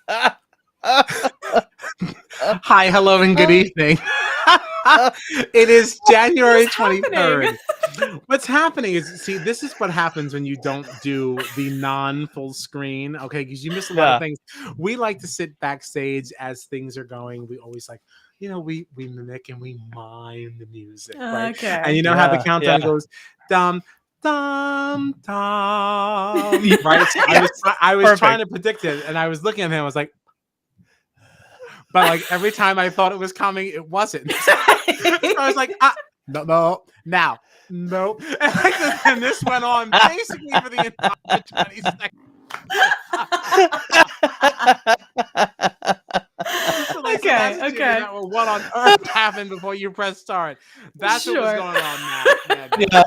Hi, hello, and good evening. It is January 23rd. What's happening is, see, this is what happens when you don't do the non-full screen, okay? Because you miss a lot of Yeah. things. We like to sit backstage as things are going. We always like, we mimic and we mime the music, right? Okay. And you know how the Yeah, countdown yeah. goes, dum, dum, dum, Yeah, right? So yes, I was trying perfect. to predict it, and I was looking at him. I was like, but like every time I thought it was coming, it wasn't. So I was like, no, now, nope. And this went on basically for the entire 20 seconds. So they said, that's what you Okay. know, what on earth happened before you press start. That's what was Sure. going on now. Yeah.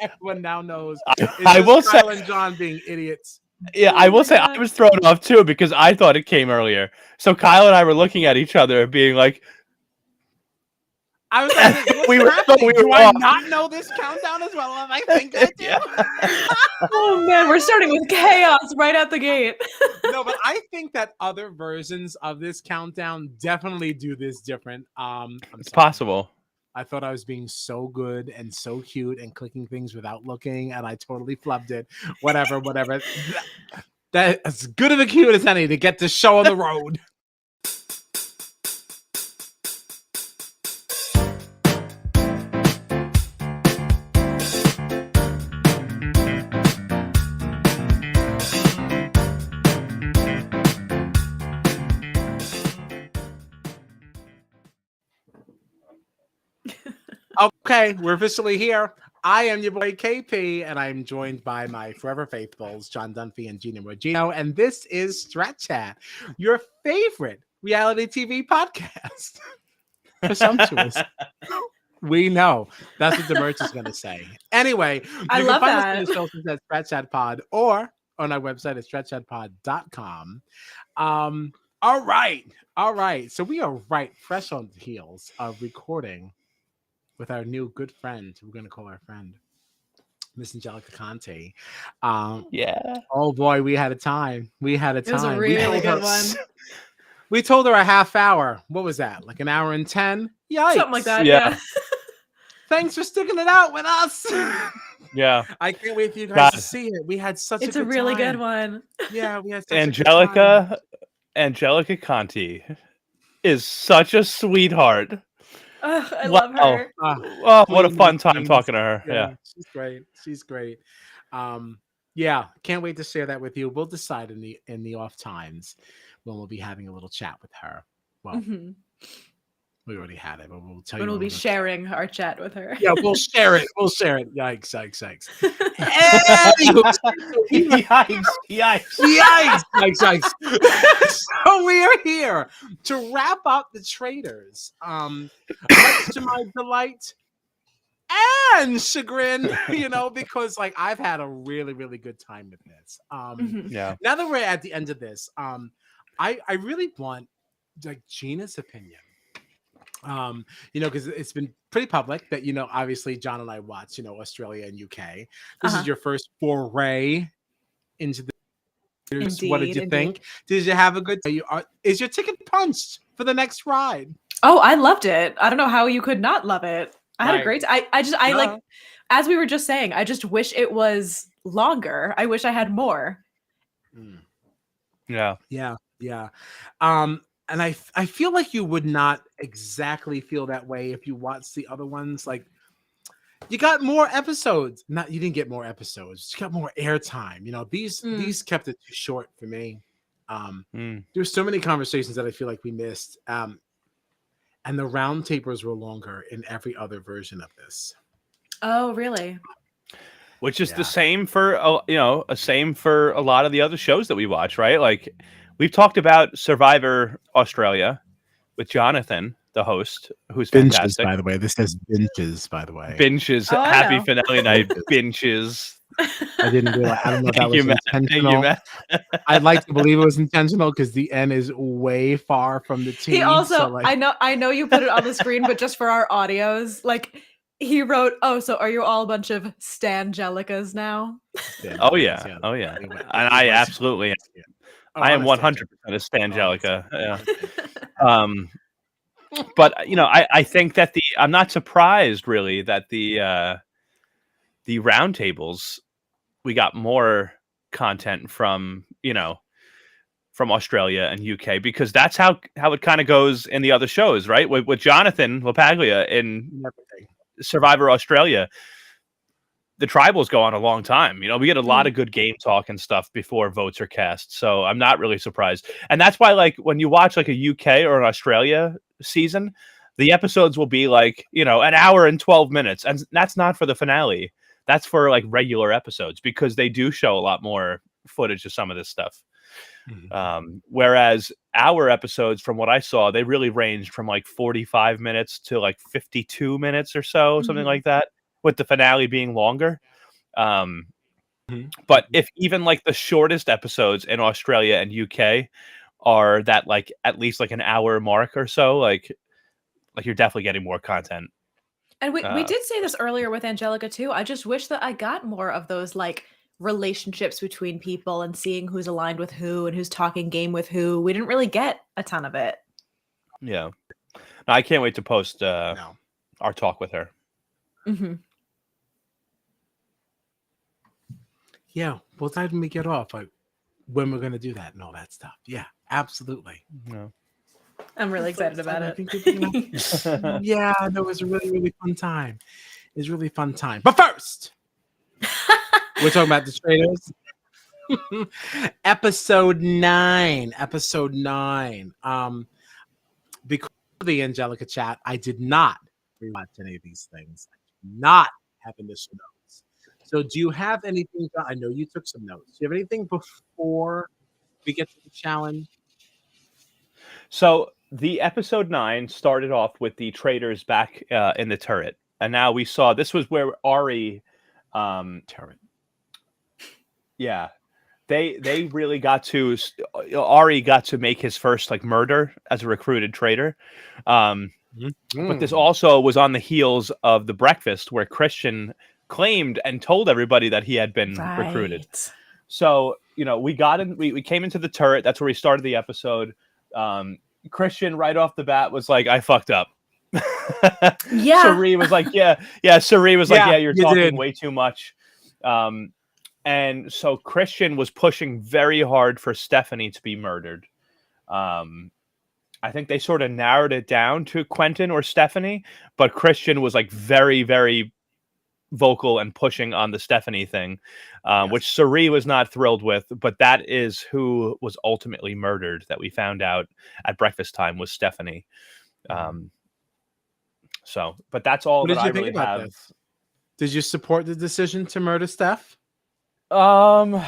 Everyone now knows. I will say, Kyle and John being idiots. yeah, Oh I will my say God. I was thrown off too because I thought it came earlier. So Kyle and I were looking at each other, being like, I was like, wait, what's we were happening? Do I off. not know this countdown as well as I think I do? Yeah. Oh man, we're starting with chaos right at the gate. No, but I think that other versions of this countdown definitely do this different. I'm It's sorry. possible. I thought I was being so good and so cute and clicking things without looking, and I totally flubbed it. Whatever. That's as good of a cute as any to get this show on the road. Okay, we're officially here. I am your boy KP, and I'm joined by my forever faithfuls, John Dunphy and Gina Regino, and this is Strat Chat, your favorite reality TV podcast. Presumptuous. We know. That's what the merch is going to say. Anyway, I you love can find that. us on the socials at Strat Chat Pod or on our website at stratchatpod.com. All right. So we are fresh on the heels of recording with our new good friend. We're going to call our friend Miss Angelica Conte. Yeah. Oh boy, we had a time. It was a really good one. We told her a half hour. What was that? Like an hour and 10? Yikes. Something like that. Yeah. Yeah. Thanks for sticking it out with us. Yeah. I can't wait for you guys God. to see it. We had such It's a a good really time. good one. Yeah, we had such a good time. Angelica Conti is such a sweetheart. I love her. Oh, what a fun time talking to her. Yeah. She's great. Yeah, can't wait to share that with you. We'll decide in the off times when we'll be having a little chat with her. Well, we already had it, but we'll tell When you. we'll be sharing our chat with her. Yeah, we'll share it. Yikes. Yikes. So we are here to wrap up the Traitors. Much to my delight and chagrin, because like I've had a really, really good time with this. Yeah. Now that we're at the end of this, I really want like Gina's opinion. Because it's been pretty public that obviously John and I watch Australia and UK. This is your first foray into the. What did you think? Did you have a good time? Is your ticket punched for the next ride? Oh, I loved it. I don't know how you could not love it. I had a great I like, as we were just saying, I just wish it was longer. I wish I had more. Yeah. And I feel like you would not exactly feel that way if you watched the other ones. Like, you got more episodes. You didn't get more episodes. You got more airtime. These kept it too short for me. There's so many conversations that I feel like we missed. And the round tapers were longer in every other version of this. Oh, really? Which is the same for a lot of the other shows that we watch, right? Like, we've talked about Survivor Australia with Jonathan, the host, who's fantastic. By the way, this says binges. By the way, binges. Oh, Happy finale night. Binges. I didn't realize. I don't know if that Thank was you, Matt. intentional. Thank you, Matt. I'd like to believe it was intentional because the N is way far from the T. He also, so, like, I know you put it on the screen, but just for our audios, like, he wrote, "Oh, so are you all a bunch of Stangelicas now?" Oh yeah. And I absolutely am. I am honest 100% a Angelica. Stangelica. Yeah. Honest But I think that I'm not surprised really that the roundtables we got more content from from Australia and UK because that's how it kind of goes in the other shows, right? With Jonathan LaPaglia in everything. Survivor Australia, the tribals go on a long time. We get a lot of good game talk and stuff before votes are cast. So I'm not really surprised. And that's why, like, when you watch like a UK or an Australia season, the episodes will be like, an hour and 12 minutes. And that's not for the finale. That's for like regular episodes because they do show a lot more footage of some of this stuff. Whereas our episodes, from what I saw, they really ranged from like 45 minutes to like 52 minutes or so, something like that, with the finale being longer. But if even like the shortest episodes in Australia and UK are that like at least like an hour mark or so, like you're definitely getting more content. And we did say this earlier with Angelica too. I just wish that I got more of those like relationships between people and seeing who's aligned with who and who's talking game with who. We didn't really get a ton of it. Yeah. No, I can't wait to post our talk with her. Yeah, well, time when we get off, like when we're gonna do that and all that stuff. Yeah, absolutely. Yeah. I'm really excited about it. Yeah, no, it was a really, really fun time. It was a really fun time. But first, we're talking about the Traitors. Episode 9. Because of the Angelica chat, I did not rewatch any of these things. I did not have initial notes. So do you have anything? I know you took some notes. Do you have anything before we get to the challenge? So the episode 9 started off with the Traitors back in the turret. And now we saw this was where Ari turret. Yeah. They really got to Ari got to make his first like murder as a recruited traitor. But this also was on the heels of the breakfast where Christian claimed and told everybody that he had been recruited. So, we got in, we came into the turret. That's where we started the episode. Christian right off the bat was like, I fucked up. Yeah. Sari was like, Sari was like, you're talking way too much. And so Christian was pushing very hard for Stephanie to be murdered. I think they sort of narrowed it down to Quentin or Stephanie, but Christian was like very, very vocal and pushing on the Stephanie thing, which Sari was not thrilled with, but that is who was ultimately murdered that we found out at breakfast time was Stephanie. So, but that's all what that did you I think really about have. this? Did you support the decision to murder Steph? Honestly,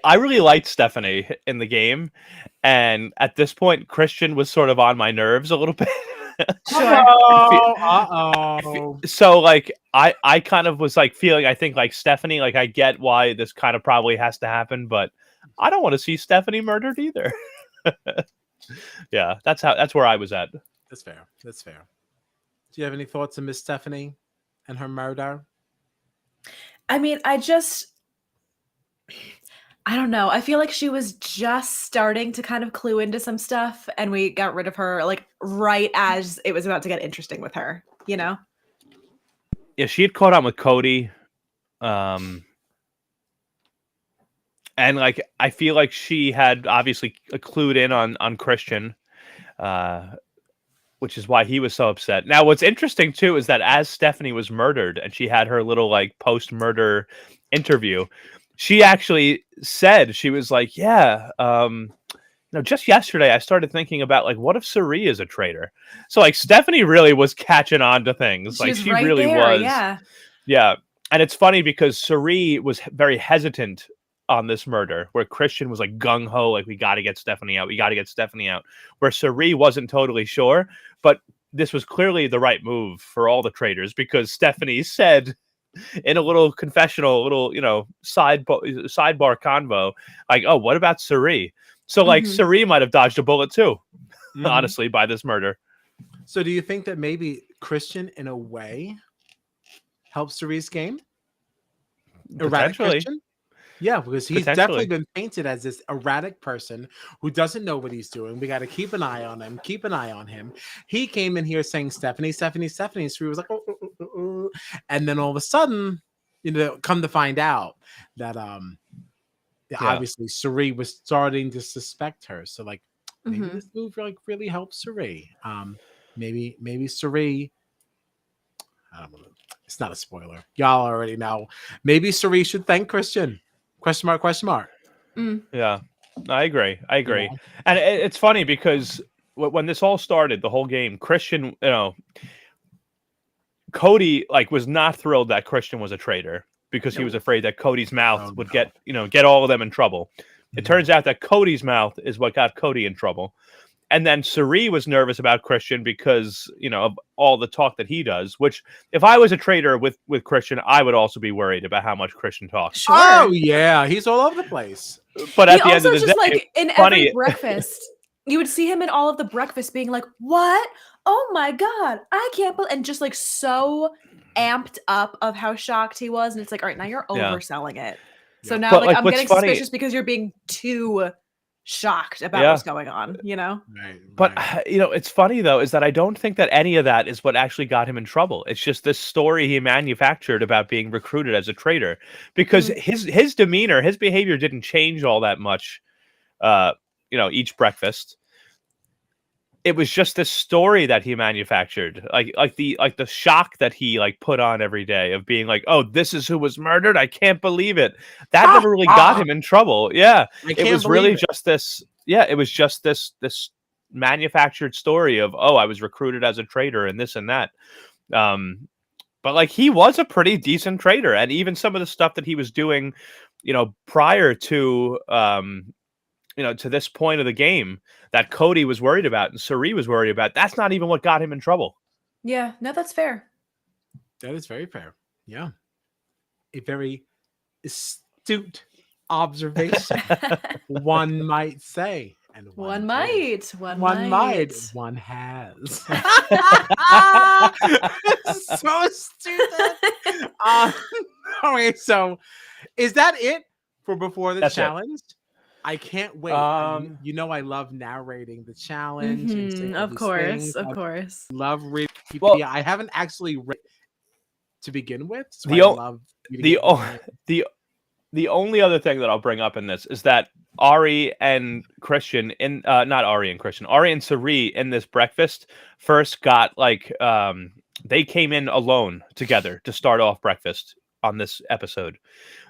I really liked Stephanie in the game, and at this point, Christian was sort of on my nerves a little bit. So like I kind of was like feeling, I think like Stephanie, like I get why this kind of probably has to happen, but I don't want to see Stephanie murdered either. Yeah, that's where I was at. That's fair. Do you have any thoughts on Miss Stephanie and her murder? I mean, I don't know. I feel like she was just starting to kind of clue into some stuff, and we got rid of her like right as it was about to get interesting with her, Yeah, she had caught on with Cody. And like I feel like she had obviously clued in on Christian, which is why he was so upset. Now, what's interesting too is that as Stephanie was murdered and she had her little like post-murder interview, she actually said, she was like, just yesterday I started thinking about like, what if Sari is a traitor? So like Stephanie really was catching on to things. She right really there, was. Yeah. And it's funny because Sari was very hesitant on this murder, where Christian was like gung ho, like we got to get Stephanie out. Where Sari wasn't totally sure, but this was clearly the right move for all the traitors because Stephanie said in a little confessional, sidebar convo, like, oh, what about Sari? So like Sari might have dodged a bullet too, honestly, by this murder. So do you think that maybe Christian in a way helps Sari's game? Potentially. Yeah, because he's definitely Potentially. been painted as this erratic person who doesn't know what he's doing. We got to keep an eye on him. Keep an eye on him. He came in here saying Stephanie, Stephanie, Stephanie. So he was like, and then all of a sudden, come to find out that Yeah. obviously Suri was starting to suspect her. So like maybe Mhm. this move like really helps Suri. Maybe Suri. I don't know. It's not a spoiler. Y'all already know. Maybe Suri should thank Christian. Question mark, question mark. Mm. Yeah, I agree. I You agree. know? And it's funny because when this all started, the whole game, Christian, Cody like was not thrilled that Christian was a traitor because he was No. afraid that Cody's mouth Oh, would no. get all of them in trouble. It Mhm. turns out that Cody's mouth is what got Cody in trouble. And then Suri was nervous about Christian because, of all the talk that he does, which if I was a traitor with Christian, I would also be worried about how much Christian talks. Oh Sure. yeah, he's all over the place. But He at the end also of the just day, like in every funny. breakfast, you would see him in all of the breakfast being like, "What? Oh my god, I can't believe," and just like so amped up of how shocked he was, and it's like, all right, now you're Yeah. overselling it. So Yep. now, But like, like I'm what's getting funny, suspicious because you're being too shocked about yeah. what's going on. You know? Right, But right. it's funny though is that I don't think that any of that is what actually got him in trouble. It's just this story he manufactured about being recruited as a traitor, because Mm. his demeanor, his behavior didn't change all that much. Each breakfast, it was just this story that he manufactured, like the shock that he like put on every day of being like, oh, this is who was murdered. I can't believe it. That never really got him in trouble. Yeah, I it can't was believe really it. just this. Yeah, it was just this manufactured story of, oh, I was recruited as a traitor and this and that. But like he was a pretty decent traitor, and even some of the stuff that he was doing, prior to to this point of the game that Cody was worried about and Suri was worried about, that's not even what got him in trouble. Yeah. No, that's fair. That is very fair. Yeah. A very astute observation, one might say. And One one did. might. One One might. might. One has. So stupid. Okay, so is that it for before the That's it. challenge? I can't wait. I love narrating the challenge and saying all Of these course. things. Of I course. love reading Well, Wikipedia. I haven't actually read to begin with, so the I o- love you to the get o- more. the only other thing that I'll bring up in this is that Ari and Christian in not Ari and Christian, Ari and Suri in this breakfast first got like they came in alone together to start off breakfast on this episode.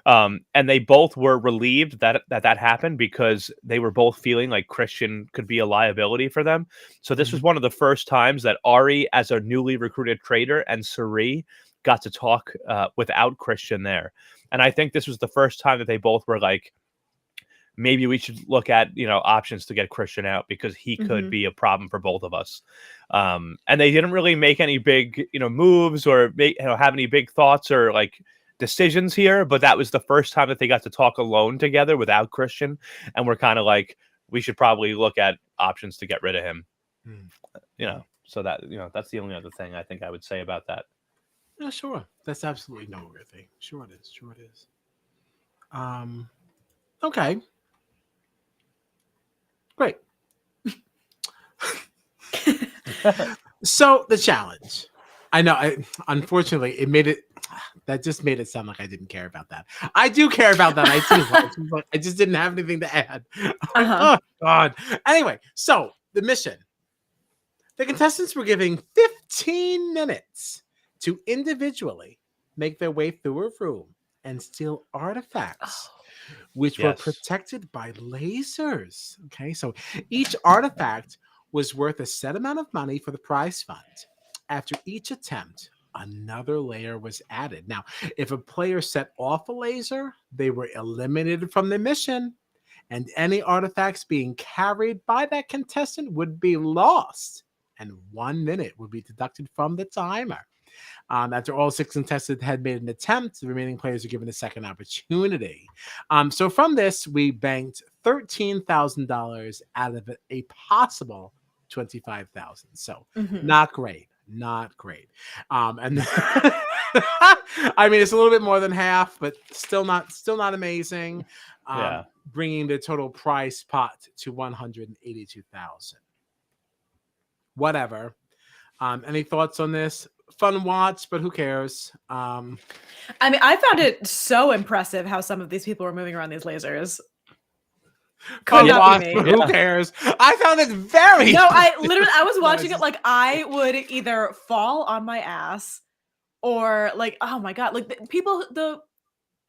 And they both were relieved that happened because they were both feeling like Christian could be a liability for them. So this was one of the first times that Ari, as a newly recruited traitor, and Suri got to talk without Christian there. And I think this was the first time that they both were like, maybe we should look at options to get Christian out because he could be a problem for both of us. And they didn't really make any big moves or have any big thoughts or like decisions here, but that was the first time that they got to talk alone together without Christian, and we're kind of like, we should probably look at options to get rid of him. So that that's the only other thing I think I would say about that. Yeah, sure. That's absolutely noteworthy. Sure it is. Sure it is. Okay. Great. So the challenge. I know. Unfortunately, that just made it sound like I didn't care about that. I do care about that. I do. I just didn't have anything to add. Oh God. Anyway, so the mission. The contestants were given 15 minutes to individually make their way through a room and steal artifacts, which were protected by lasers. Okay, so each artifact was worth a set amount of money for the prize fund. After each attempt, another layer was added. Now, if a player set off a laser, they were eliminated from the mission, and any artifacts being carried by that contestant would be lost, and 1 minute would be deducted from the timer. After all 6 contestants had made an attempt, the remaining players were given a second opportunity. So from this, we banked $13,000 out of a possible $25,000. So not great. not great. And I mean, it's a little bit more than half, but still not amazing. Yeah. Bringing the total price pot to 182,000. Whatever. Any thoughts on this? Fun watch, but who cares? I mean, I found it so impressive how some of these people were moving around these lasers. Fun not watch, be me. but who cares? I found it very. No, I was watching it like I would either fall on my ass or like, oh my god, like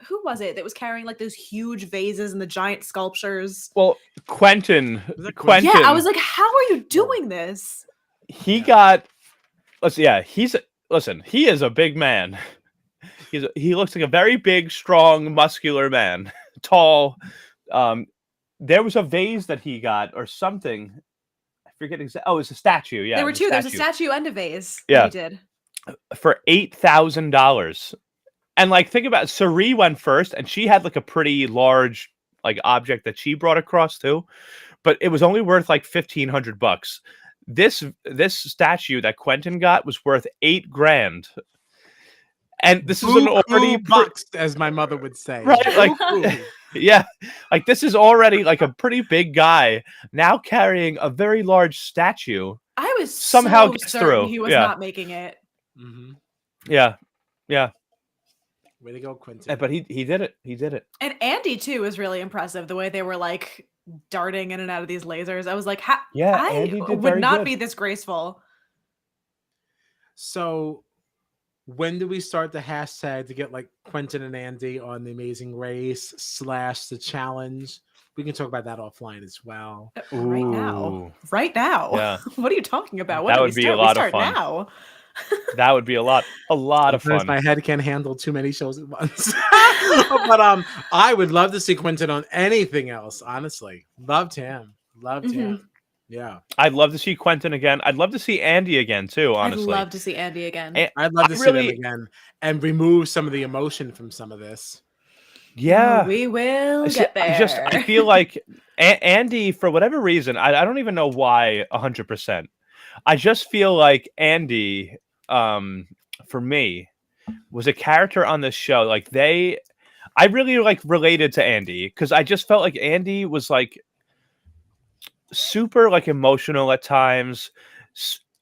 who was it that was carrying like those huge vases and the giant sculptures? Well, Quentin. Yeah, I was like, how are you doing this? He got. Listen. He is a big man. He looks like a very big, strong, muscular man, tall. There was a vase that he got or something. I forget exactly. Oh, it's a statue. Yeah, there were two. There's a statue and a vase. Yeah, he did for $8,000. And like, think about it. Suri went first, and she had like a pretty large like object that she brought across too, but it was only worth like $1,500. This statue that Quentin got was worth $8,000. And this is an already boxed, as my mother would say. Right, like, yeah, like this is already like a pretty big guy now carrying a very large statue. I was somehow so gets certain through. he was not making it. Mm-hmm. Yeah. Way to go, Quentin. But he did it. He did it. And Andy too was really impressive. The way they were like darting in and out of these lasers. I was like, I would not be this graceful. So when do we start the hashtag to get like Quentin and Andy on the Amazing Race / the challenge? We can talk about that offline as well. Right now. Yeah. What are you talking about? That would be a lot of fun. Now. That would be a lot of fun. My head can't handle too many shows at once. But I would love to see Quentin on anything else. Honestly, loved him. Yeah, I'd love to see Quentin again. I'd love to see Andy again too. Honestly, I'd love to see Andy again. I'd love to see him again and remove some of the emotion from some of this. Yeah, we will get there. I feel like Andy, for whatever reason, I don't even know why 100%. I just feel like Andy, for me, was a character on this show. Like I really like related to Andy because I just felt like Andy was like super like emotional at times.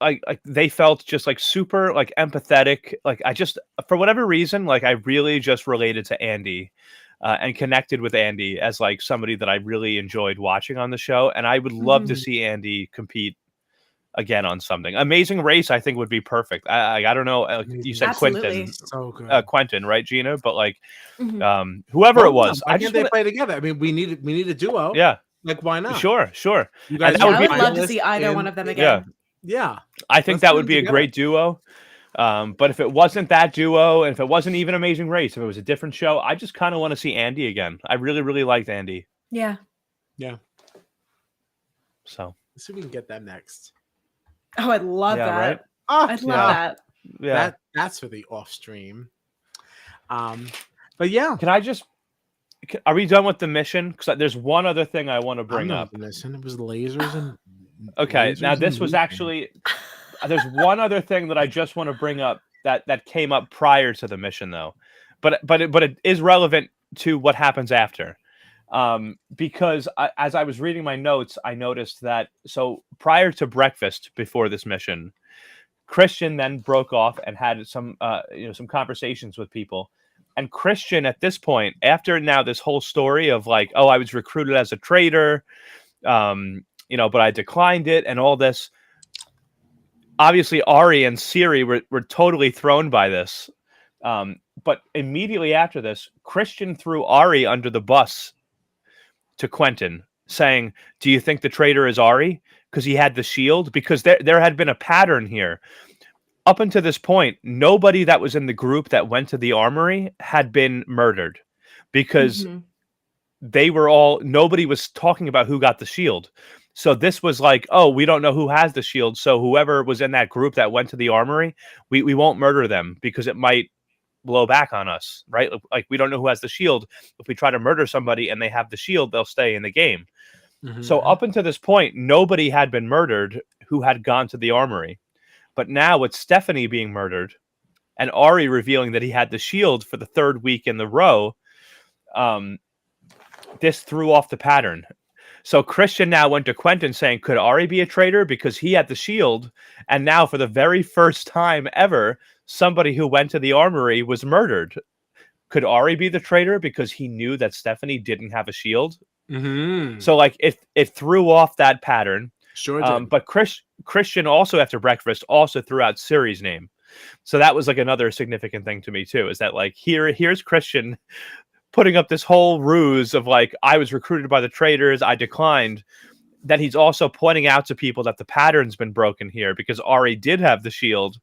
Like they felt just like super like empathetic. Like I just, for whatever reason, like I really just related to Andy. And connected with Andy as like somebody that I really enjoyed watching on the show, and I would love to see Andy compete again on something. Amazing Race, I think, would be perfect. I don't know. Like you said, Absolutely. Quentin, so good. Quentin, right, Gina? But like, whoever it was, why can't they play together? I mean, we need a duo. Yeah, like why not? Sure. You guys, I would love to see either one of them again. Yeah. I think that would be a great duo. But if it wasn't that duo, and if it wasn't even Amazing Race, if it was a different show, I just kind of want to see Andy again. I really, really liked Andy. Yeah. Let's So see if we can get them next. Oh, I'd love that. Right? I'd love that. Yeah. That's for the off stream. But yeah. Are we done with the mission? Because there's one other thing I want to bring up. The mission. It was lasers and. Okay, lasers now this and was actually. There's one other thing that I just want to bring up that came up prior to the mission, though, but it is relevant to what happens after, because as I was reading my notes, I noticed that so prior to breakfast before this mission, Christian then broke off and had some some conversations with people, and Christian at this point, after now this whole story of like, oh, I was recruited as a traitor, but I declined it and all this. Obviously, Ari and Siri were totally thrown by this. But immediately after this, Christian threw Ari under the bus to Quentin, saying, do you think the traitor is Ari? Because he had the shield? Because there had been a pattern here. Up until this point, nobody that was in the group that went to the armory had been murdered. Because nobody was talking about who got the shield. So this was like, oh, we don't know who has the shield. So whoever was in that group that went to the armory, we won't murder them because it might blow back on us, right? Like we don't know who has the shield. If we try to murder somebody and they have the shield, they'll stay in the game. So up until this point, nobody had been murdered who had gone to the armory. But now with Stephanie being murdered and Ari revealing that he had the shield for the third week in the row, this threw off the pattern. So Christian now went to Quentin saying, could Ari be a traitor because he had the shield? And now for the very first time ever, somebody who went to the armory was murdered. Could Ari be the traitor because he knew that Stephanie didn't have a shield? Mm-hmm. So like it threw off that pattern. Sure did. But Christian also after breakfast also threw out Suri's name. So that was like another significant thing to me too, is that like here's Christian putting up this whole ruse of like, I was recruited by the Traitors, I declined. That he's also pointing out to people that the pattern's been broken here because Ari did have the shield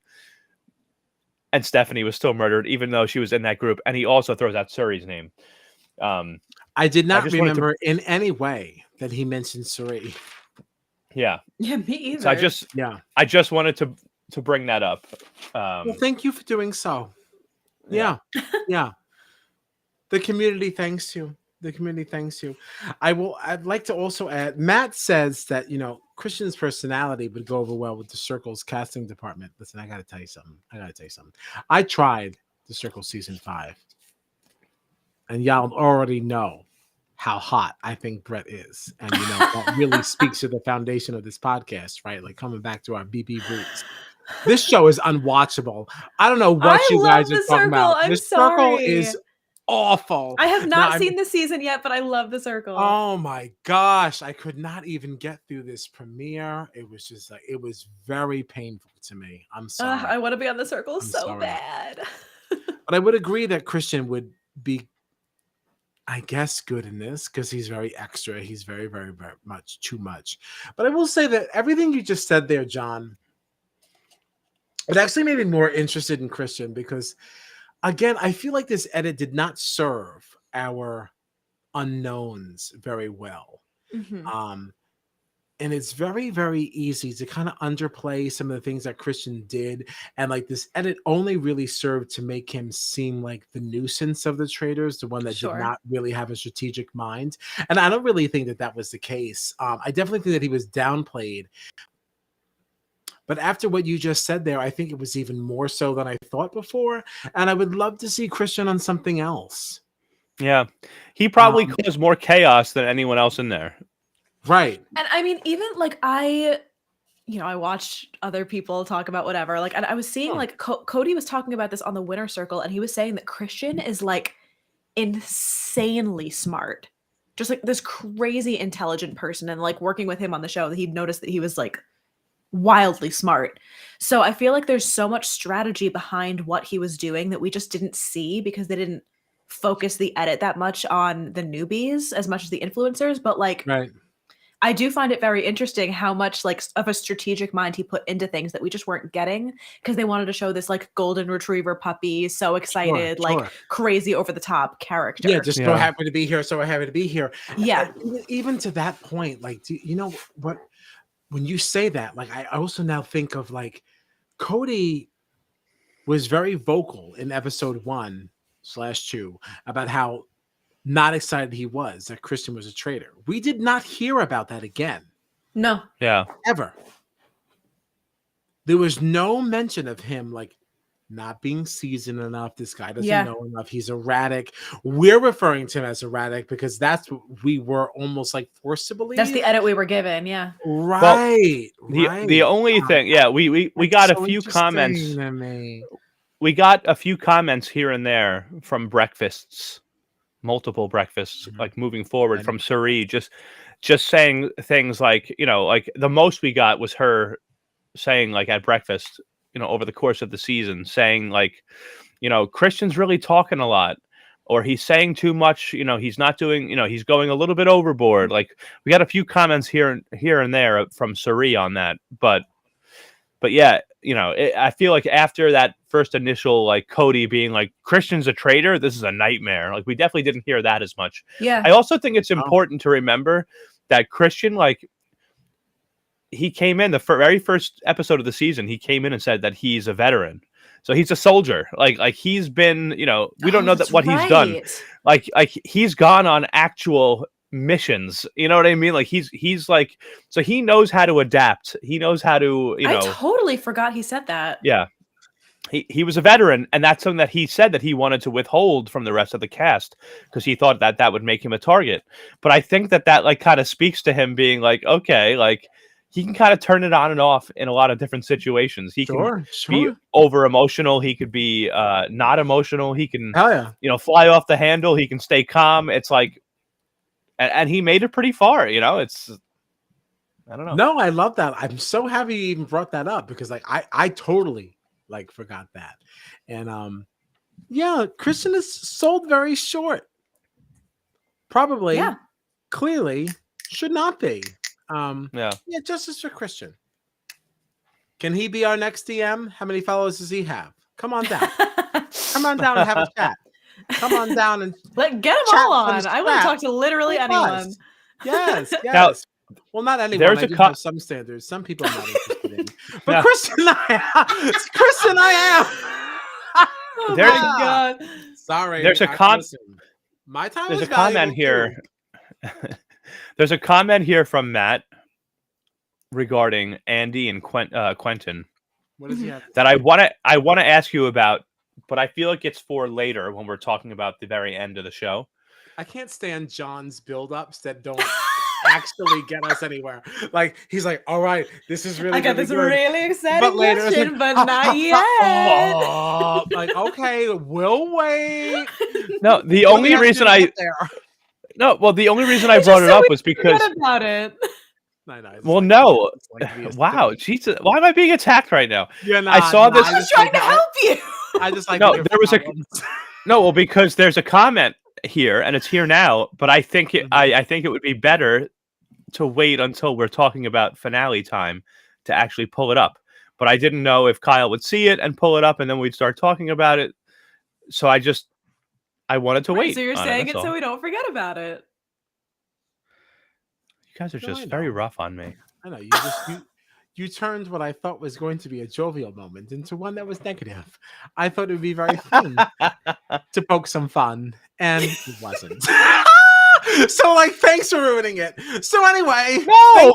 and Stephanie was still murdered, even though she was in that group. And he also throws out Suri's name. I did not remember in any way that he mentioned Suri. Yeah. Yeah, me either. So I just wanted to bring that up. Well, thank you for doing so. Yeah. Yeah. The community thanks you. The community thanks you. I'd like to also add, Matt says that, Christian's personality would go over well with the Circle's casting department. Listen, I got to tell you something. I tried the Circle season 5. And y'all already know how hot I think Brett is. And, that really speaks to the foundation of this podcast, right? Like coming back to our BB roots. This show is unwatchable. I don't know what you guys are talking about. The Circle is awful. I have not seen the season yet, but I love The Circle. Oh my gosh. I could not even get through this premiere. It was just like, it was very painful to me. I'm sorry. I want to be on The Circle bad. But I would agree that Christian would be, I guess, good in this because he's very extra. He's very, very, very much too much. But I will say that everything you just said there, John, it actually made me more interested in Christian because, again, I feel like this edit did not serve our unknowns very well. Mm-hmm. And it's very, very easy to kind of underplay some of the things that Christian did. And like this edit only really served to make him seem like the nuisance of the Traitors, the one that did not really have a strategic mind. And I don't really think that that was the case. I definitely think that he was downplayed. But after what you just said there, I think it was even more so than I thought before. And I would love to see Christian on something else. Yeah. He probably caused more chaos than anyone else in there. Right. And I mean, even like I watched other people talk about whatever. Like, and I was seeing like Cody was talking about this on the Winner Circle, and he was saying that Christian is like insanely smart. Just like this crazy intelligent person. And like working with him on the show, that he'd noticed that he was like wildly smart. So I feel like there's so much strategy behind what he was doing that we just didn't see because they didn't focus the edit that much on the newbies as much as the influencers. But like, I do find it very interesting how much like of a strategic mind he put into things that we just weren't getting because they wanted to show this like golden retriever puppy, so excited, crazy over the top character. Yeah, just so happy to be here. So happy to be here. Yeah. And even to that point, like, you know what? When you say that, like, I also now think of like Cody was very vocal in episode 1/2 about how not excited he was that Christian was a traitor. We did not hear about that again. No. Yeah. Ever. There was no mention of him like not being seasoned enough. This guy doesn't know enough. He's erratic. We're referring to him as erratic because that's what we were almost like forced to believe. That's the edit we were given. Yeah. Right. Well, the only thing, we got a few comments. We got a few comments here and there from breakfasts. Multiple breakfasts, like moving forward from Suri, just saying things like, like the most we got was her saying like at breakfast, over the course of the season, saying like, Christian's really talking a lot, or he's saying too much, he's not doing, he's going a little bit overboard. Like we got a few comments here and there from Suri on that, but yeah, I feel like after that first initial, like Cody being like, Christian's a traitor, this is a nightmare. Like we definitely didn't hear that as much. Yeah. I also think it's important to remember that Christian, like he came in the very first episode of the season, he came in and said that he's a veteran. So he's a soldier. Like he's been, we don't know that what he's done. Like he's gone on actual missions. You know what I mean? Like he's like, so he knows how to adapt. He knows how to, I totally forgot he said that. Yeah. He was a veteran, and that's something that he said that he wanted to withhold from the rest of the cast because he thought that would make him a target. But I think that like kind of speaks to him being like, okay, like he can kind of turn it on and off in a lot of different situations. He can be over emotional. He could be not emotional. He can, fly off the handle. He can stay calm. It's like, and he made it pretty far. It's, I don't know. No, I love that. I'm so happy you even brought that up because like I totally forgot that. And Christian is sold very short. Probably, clearly should not be. Justice for Christian. Can he be our next DM? How many followers does he have? Come on down. Come on down and have a chat. Come on down and get them all on. I want to talk to literally anyone. Yes. Now, well, not anyone. I do have some standards. Some people I'm not interested in. But Christian, I am. Oh my God. Sorry. There's my time. There's a comment here. There's a comment here from Matt regarding Andy and Quentin. What does he have? That I want to ask you about, but I feel like it's for later when we're talking about the very end of the show. I can't stand John's build-ups that don't actually get us anywhere. Like he's like, all right, this is really. I got really this good. really exciting question, like, but not yet. Like okay, we'll wait. No, the only reason I brought it up was because about it. Well, no. Wow, Jesus, why am I being attacked right now? I saw this. I was trying to help you. I just like because there's a comment here and it's here now, but I think I think it would be better to wait until we're talking about finale time to actually pull it up. But I didn't know if Kyle would see it and pull it up and then we'd start talking about it. So I wanted to wait. So you're saying it so we don't forget about it. You guys are just very rough on me. I know you turned what I thought was going to be a jovial moment into one that was negative. I thought it would be very fun to poke some fun, and it wasn't. So, thanks for ruining it. So, anyway,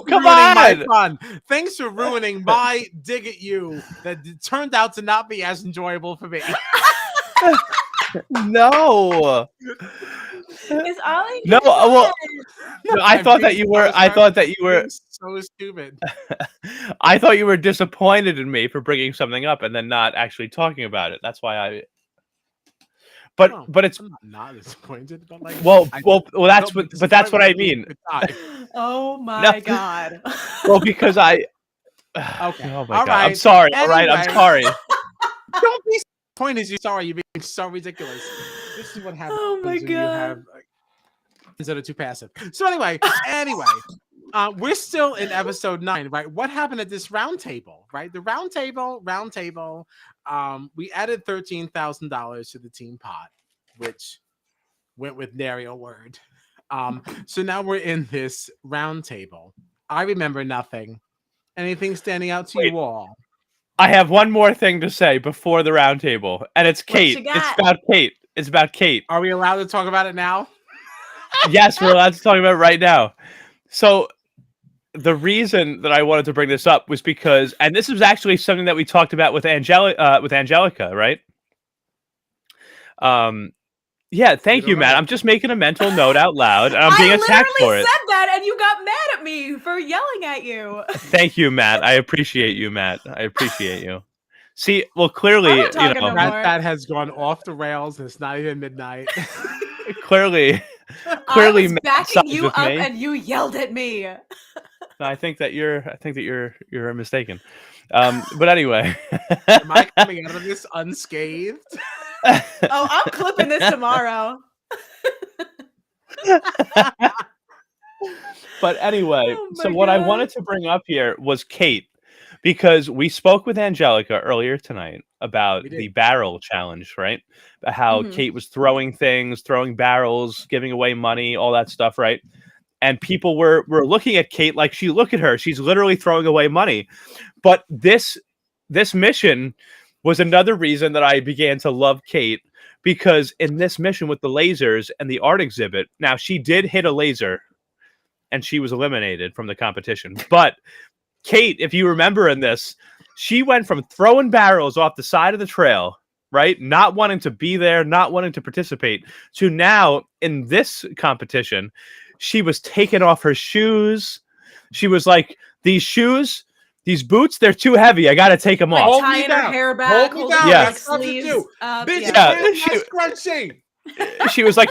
come on. My fun. Thanks for ruining my dig at you that turned out to not be as enjoyable for me. No. Is Ollie? No, well, I thought that you were so stupid. I thought you were disappointed in me for bringing something up and then not actually talking about it. That's why I. But it's I'm not disappointed. But that's what I mean. Oh my God. Well, because I. Okay. Oh my God. Right. I'm sorry. Anyway. All right. I'm sorry. Don't be disappointed. You're sorry. You're being so ridiculous. This is what happens. Oh my God. You have instead of too passive. So anyway, we're still in episode 9, right? What happened at this round table, right? The round table. We added $13,000 to the team pot, which went with nary a word. So now we're in this round table. I remember nothing. Anything standing out to you all? I have one more thing to say before the round table, and it's Kate. It's about Kate. Are we allowed to talk about it now? Yes, we're allowed to talk about it right now. So the reason that I wanted to bring this up was because, and this was actually something that we talked about with Angelica, right? Yeah, thank you, Matt. I'm just making a mental note out loud, and I'm being attacked for it. I said that, and you got mad at me for yelling at you. Thank you, Matt. I appreciate you, Matt. I appreciate you. See, well, clearly, that has gone off the rails. It's not even midnight. clearly, I was backing you up, and you yelled at me. I think that you're mistaken. But anyway, am I coming out of this unscathed? I'm clipping this tomorrow. But anyway, what I wanted to bring up here was Kate, because we spoke with Angelica earlier tonight about the barrel challenge, right? How Kate was throwing things, throwing barrels, giving away money, all that stuff, right? And people were looking at Kate like, look at her, she's literally throwing away money. But this mission was another reason that I began to love Kate, because in this mission with the lasers and the art exhibit, now she did hit a laser and she was eliminated from the competition. But Kate, if you remember in this, she went from throwing barrels off the side of the trail, right? Not wanting to be there, not wanting to participate, to now in this competition, she was taking off her shoes. She was like, these shoes, these boots, they're too heavy. I got to take them Like off. tying her hair back, Hold me holding down. her like That's tough to sleeves do. up. Bitch, Yeah. wear my scrunchie. She was like,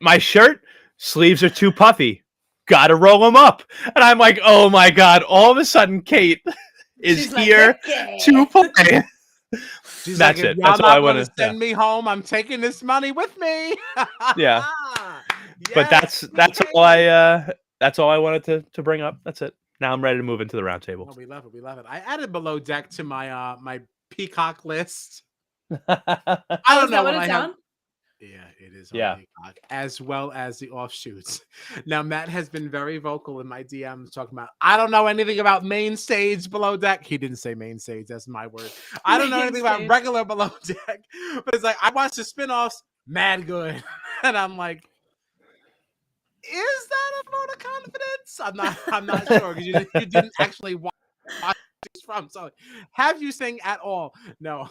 my shirt, sleeves are too puffy. Got to roll them up. And I'm like, oh my God. All of a sudden, Kate is She's like, here to play. She's That's like, if it. y'all That's all I not want going to to send me home, I'm taking this money with me. Yeah. But Yes, that's okay. all I wanted to bring up. That's it. Now I'm ready to move into the roundtable. Oh, we love it. We love it. I added Below Deck to my my Peacock list. I don't Is know that what when it's I have. on? Yeah, it is Yeah. on Peacock, as well as the offshoots. Now, Matt has been very vocal in my DMs talking about, I don't know anything about main stage Below Deck. He didn't say main stage, that's my word. I don't know Main anything stage. about regular Below Deck, but it's like, I watched the spinoffs, mad good. And I'm like, is that a vote of confidence? I'm not sure, because you didn't actually watch these from. So have you sing at all? No.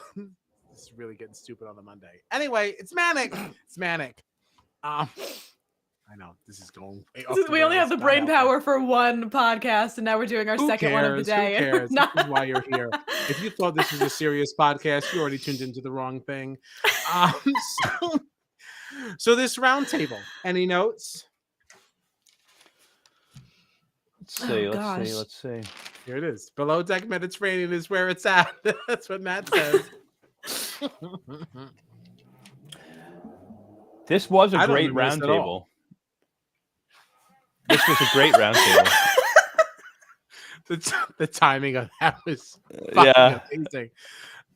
It's really getting stupid on the Monday. Anyway, it's manic. It's manic. I know this is going. We only have the brain power for one podcast, and now we're doing our second one of the day. Who cares? This is why you're here. If you thought this was a serious podcast, you already tuned into the wrong thing. So this roundtable. Any notes? Let's see. Here it is. Below Deck Mediterranean is where it's at. That's what Matt says. This was a great roundtable. This was a great roundtable. The timing of that was amazing.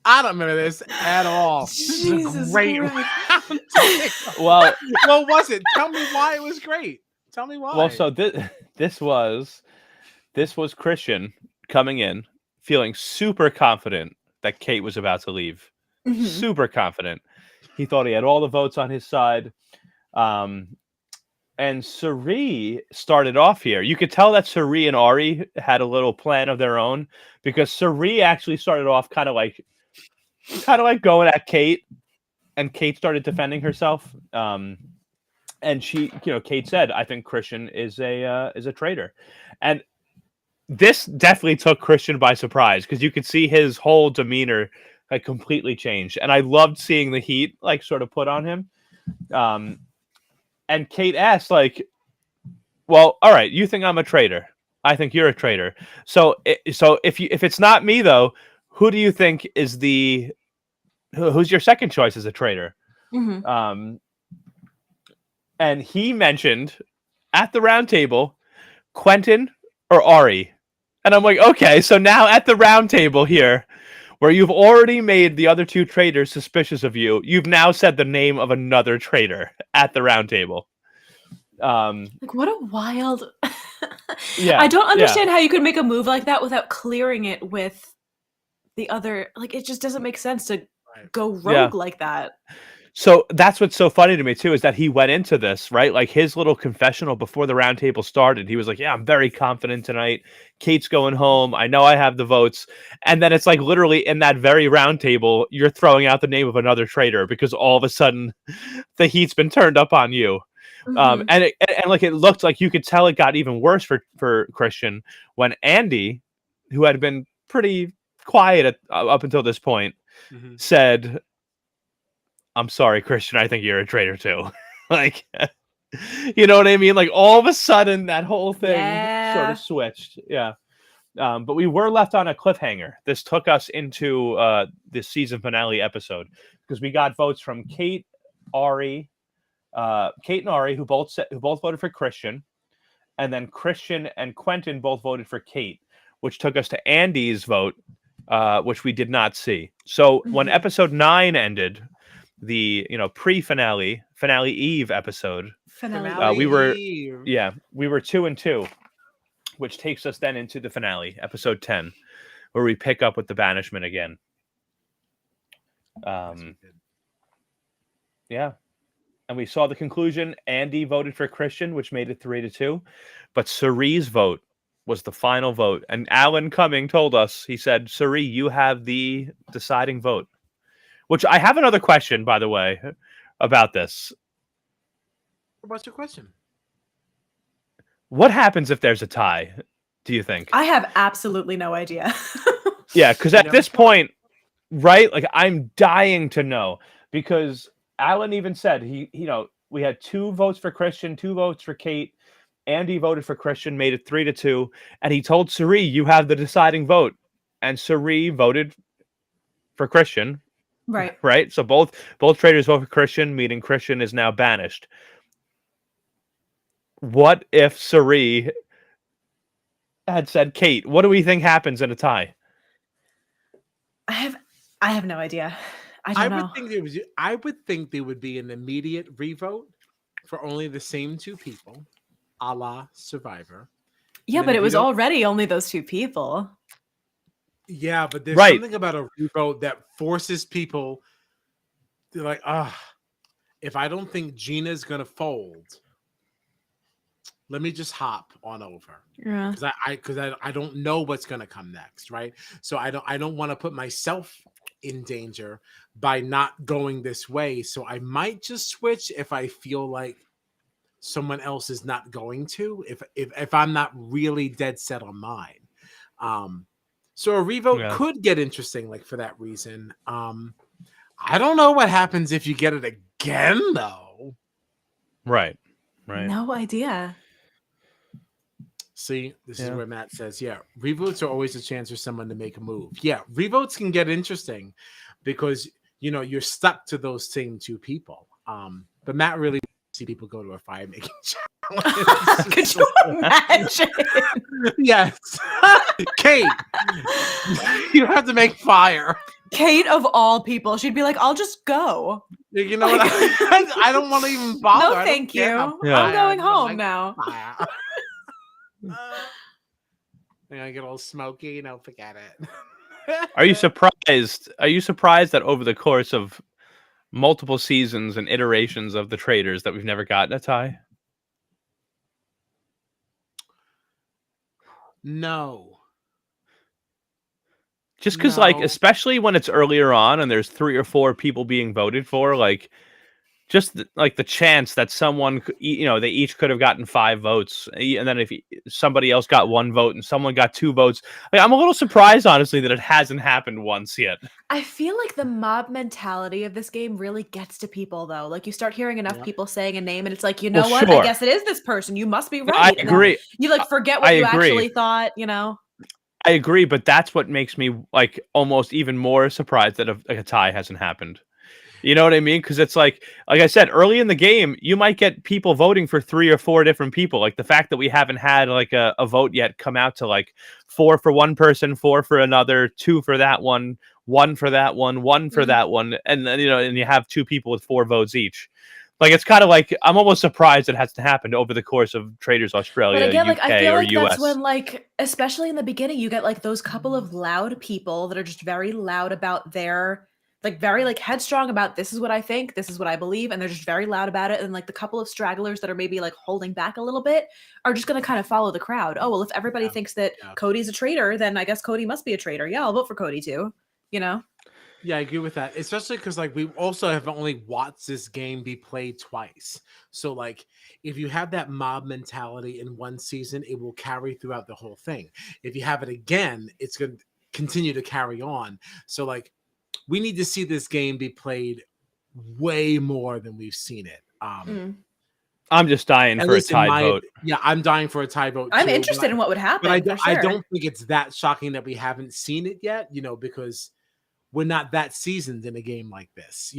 I don't remember this at all. This is a great roundtable. Well, what was it? Tell me why it was great. Tell me why. Well, so this was Christian coming in, feeling super confident that Kate was about to leave. Mm-hmm. Super confident. He thought he had all the votes on his side. And Suri started off here. You could tell that Suri and Ari had a little plan of their own, because Suri actually started off kind of like going at Kate, and Kate started defending herself. And she, Kate said, "I think Christian is a traitor," and this definitely took Christian by surprise, because you could see his whole demeanor like completely changed, and I loved seeing the heat like sort of put on him. And Kate asked, like, "Well, all right, you think I'm a traitor? I think you're a traitor. So if it's not me though, who do you think is who's your second choice as a traitor?" Mm-hmm. And he mentioned at the round table, Quentin or Ari. And I'm like, okay, so now at the round table here, where you've already made the other two traitors suspicious of you, you've now said the name of another traitor at the round table. Like, what a wild... I don't understand how you could make a move like that without clearing it with the other... Like, it just doesn't make sense to go rogue like that. So that's what's so funny to me too, is that he went into this, right? Like his little confessional before the round table started. He was like, "Yeah, I'm very confident tonight. Kate's going home. I know I have the votes." And then it's like literally in that very round table, you're throwing out the name of another traitor because all of a sudden the heat's been turned up on you. Mm-hmm. And like it looked like you could tell it got even worse for Christian when Andy, who had been pretty quiet up until this point, mm-hmm. said, "I'm sorry, Christian, I think you're a traitor too." Like, you know what I mean? Like all of a sudden that whole thing sort of switched. Yeah. But we were left on a cliffhanger. This took us into this season finale episode because we got votes from Kate and Ari, who both voted for Christian, and then Christian and Quentin both voted for Kate, which took us to Andy's vote, which we did not see. So when episode 9 ended, the pre-finale eve episode, we were 2-2, which takes us then into the finale, episode 10, where we pick up with the banishment again. and we saw the conclusion. Andy voted for Christian, which made it 3-2. But Cerie's vote was the final vote. And Alan Cumming told us, he said, Cerie, you have the deciding vote. Which I have another question, by the way, about this. What's your question? What happens if there's a tie, do you think? I have absolutely no idea. Yeah, because at this point, right, like I'm dying to know. Because Alan even said, we had 2 votes for Christian, 2 votes for Kate. Andy voted for Christian, made it 3-2. And he told Cerie, you have the deciding vote. And Cerie voted for Christian. Right. Right? So both traitors vote for Christian, meaning Christian is now banished. What if Cerie had said Kate? What do we think happens in a tie? I have no idea. I don't know. I would think there would be an immediate revote for only the same 2 people, a la Survivor. Yeah, but it was already only those 2 people. Yeah, but there's something about a revote that forces people to like, if I don't think Gina's gonna fold, let me just hop on over. Yeah. Because I don't know what's gonna come next, right? So I don't want to put myself in danger by not going this way. So I might just switch if I feel like someone else is not going to, if I'm not really dead set on mine. So a revote could get interesting, like for that reason. I don't know what happens if you get it again, though. Right. No idea. See, this is where Matt says, revotes are always a chance for someone to make a move. Yeah, revotes can get interesting because, you're stuck to those same 2 people. But Matt really see people go to a fire making challenge. Could you imagine? Yes. Kate, you have to make fire. Kate of all people, she'd be like, I'll just go. You know what? I don't want to even bother. No, thank you. I'm going home now. They're gonna get all smoky, forget it. Are you surprised? Are you surprised that over the course of multiple seasons and iterations of the Traitors that we've never gotten a tie? No. Just because, especially when it's earlier on and there's 3 or 4 people being voted for, just the chance that someone, they each could have gotten 5 votes, and then if somebody else got 1 vote and someone got 2 votes, I'm a little surprised, honestly, that it hasn't happened once yet. I feel like the mob mentality of this game really gets to people, though. Like, you start hearing enough people saying a name, and it's like, what? Sure. I guess it is this person. You must be right. I agree. You forget what you actually thought. I agree, but that's what makes me almost even more surprised that a tie hasn't happened. You know what I mean? Because it's like I said, early in the game, you might get people voting for 3 or 4 different people. Like the fact that we haven't had a vote yet come out to 4 for one person, 4 for another, 2 for that one, 1 for that one, 1 for that one, and then and you have 2 people with 4 votes each. It's kind of I'm almost surprised it hasn't happened over the course of Traitors Australia, but again, UK, I feel or like US. That's when, especially in the beginning, you get those couple of loud people that are just very loud about their, very headstrong about this is what I think, this is what I believe, and they're just very loud about it. And the couple of stragglers that are maybe holding back a little bit are just going to kind of follow the crowd. Oh, well, if everybody thinks that Cody's a traitor, then I guess Cody must be a traitor. Yeah, I'll vote for Cody too. Yeah, I agree with that. Especially because we also have only watched this game be played twice. So if you have that mob mentality in one season, it will carry throughout the whole thing. If you have it again, it's going to continue to carry on. So we need to see this game be played way more than we've seen it. I'm just dying for a tie vote. Yeah, I'm dying for a tie vote. I'm interested in what would happen. But I don't think it's that shocking that we haven't seen it yet, because we're not that seasoned in a game like this.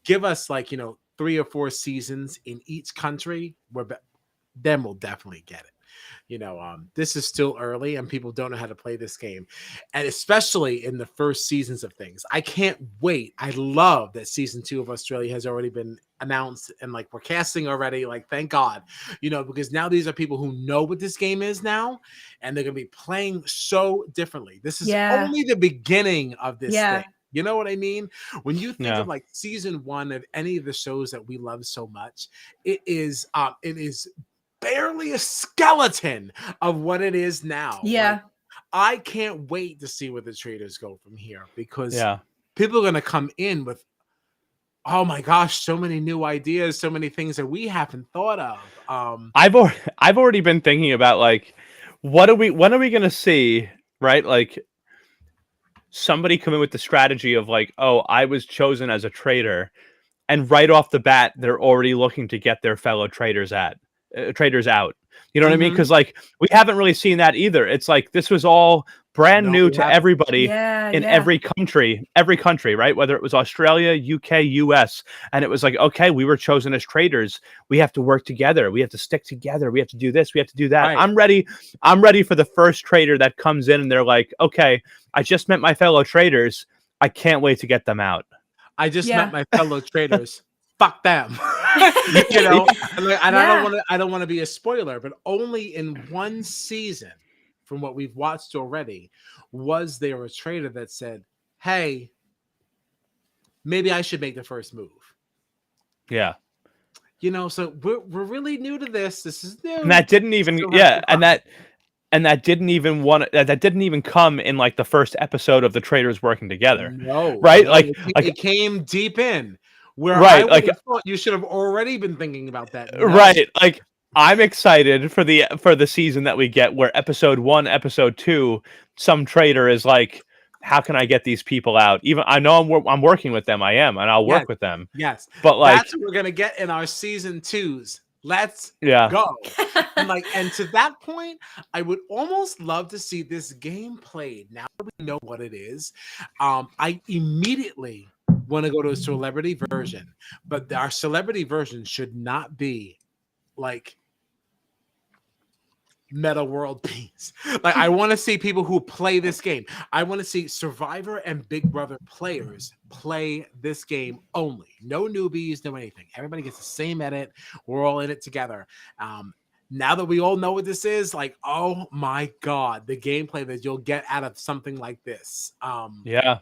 Give us 3 or 4 seasons in each country, then we'll definitely get it. This is still early and people don't know how to play this game. And especially in the first seasons of things. I can't wait. I love that season 2 of Australia has already been announced and we're casting already. Thank God, because now these are people who know what this game is now and they're going to be playing so differently. This is only the beginning of this thing. You know what I mean? When you think Yeah. of like season 1 of any of the shows that we love so much, it is barely a skeleton of what it is now. Yeah. Like, I can't wait to see where the Traitors go from here, because Yeah. people are going to come in with, oh my gosh, so many new ideas, so many things that we haven't thought of. I've already been thinking about like, when are we going to see, right? Like, somebody come in with the strategy of like, oh, I was chosen as a traitor, and right off the bat, they're already looking to get their fellow traitors out. You know what I mean? Mhm. Because like we haven't really seen that either. It's like this was all brand No, new we to haven't. everybody Yeah. in Yeah. every country, right? Whether it was Australia, UK, US, and it was like, okay, we were chosen as traitors. We have to work together. We have to stick together. We have to do this. We have to do that. Right. I'm ready. I'm ready for the first traitor that comes in, and they're like, okay, I just met my fellow traitors. I can't wait to get them out. I just Yeah. met my fellow traitors. Fuck them. Yeah. You know, and Yeah. I don't want to be a spoiler, but only in one season, from what we've watched already, was there a traitor that said, "Hey, maybe I should make the first move." Yeah. You know, so we're really new to this. This is new. And that didn't even Still have to come. and that didn't even that didn't even come in like the first episode of the traitors working together. No, Right? no, it came deep in, where I right, would like have thought you should have already been thinking about that. No. right, like I'm excited for the season that we get where episode 1, episode 2, some traitor is like, how can I get these people out? Even I know I'm working with them. I am, and I'll Yes, work with them. yes. But like, That's what we're gonna get in our season 2s. Let's yeah. go. And to that point, I would almost love to see this game played. Now that we know what it is, I immediately want to go to a celebrity version, but our celebrity version should not be like Meta World Peace. Like, I want to see people who play this game. I want to see Survivor and Big Brother players play this game only. No newbies, no anything. Everybody gets the same edit. We're all in it together. Now that we all know what this is, like, oh my god, the gameplay that you'll get out of something like this. Yeah.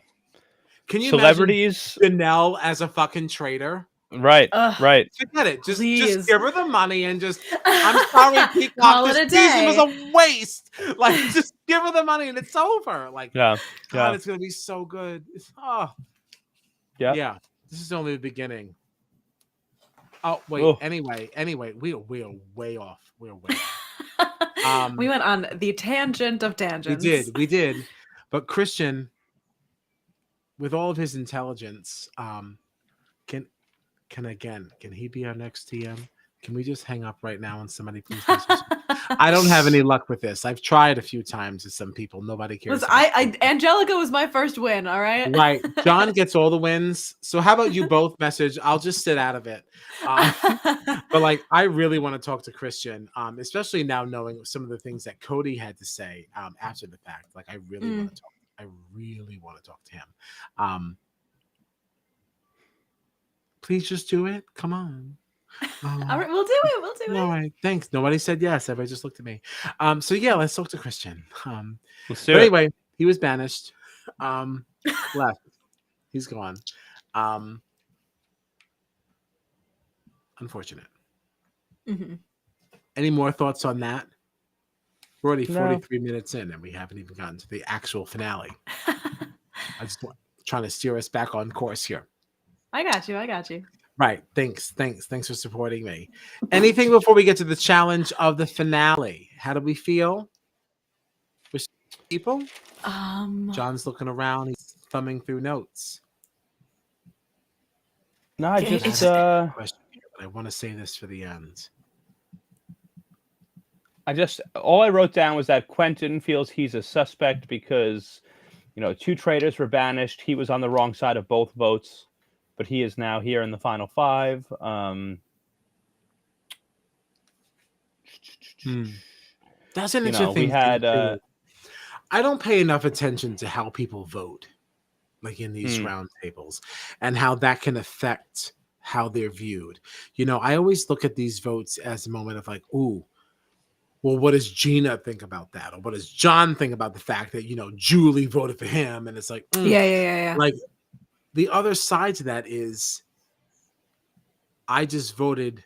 Can you Celebrities, imagine Janelle as a fucking traitor? right, Ugh, right. Forget it. Just please. give her the money and just, I'm sorry, Peacock, Call this it a season was day. a waste. Like, just give her the money and it's over. Like, Yeah. God, Yeah. it's gonna be so good. Yeah. Yeah. This is only the beginning. Oh wait. Ooh. Anyway, we are way off. We're way off. We went on the tangent of tangents. We did. But Christian, with all of his intelligence, can he be our next TM? Can we just hang up right now and somebody please message? I don't have any luck with this. I've tried a few times with some people. Nobody cares. Angelica was my first win. All right. Right. John gets all the wins. So how about you both message? I'll just sit out of it. But like, I really want to talk to Christian, especially now knowing some of the things that Cody had to say after the fact. Like, I really want to talk. I really want to talk to him. Please just do it. Come on. All right, we'll do it. We'll do it. All right, thanks. Nobody said yes. Everybody just looked at me. So yeah, let's talk to Christian. Let's do But it. anyway, he was banished. Left. He's gone. Unfortunate. Mm-hmm. Any more thoughts on that? We're already No. 43 minutes in, and we haven't even gotten to the actual finale. I just trying to steer us back on course here. I got you. Right. Thanks for supporting me. Anything before we get to the challenge of the finale? How do we feel? With people? John's looking around. He's thumbing through notes. No, I just Question here, but I want to say this for the end. all I wrote down was that Quentin feels he's a suspect because, 2 traitors were banished. He was on the wrong side of both votes, but he is now here in the final 5. That's an interesting we had. thing, I don't pay enough attention to how people vote, like in these round tables, and how that can affect how they're viewed. I always look at these votes as a moment of like, ooh, well, what does Gina think about that? Or what does John think about the fact that, Julie voted for him? And it's like, Yeah. like, the other side to that is I just voted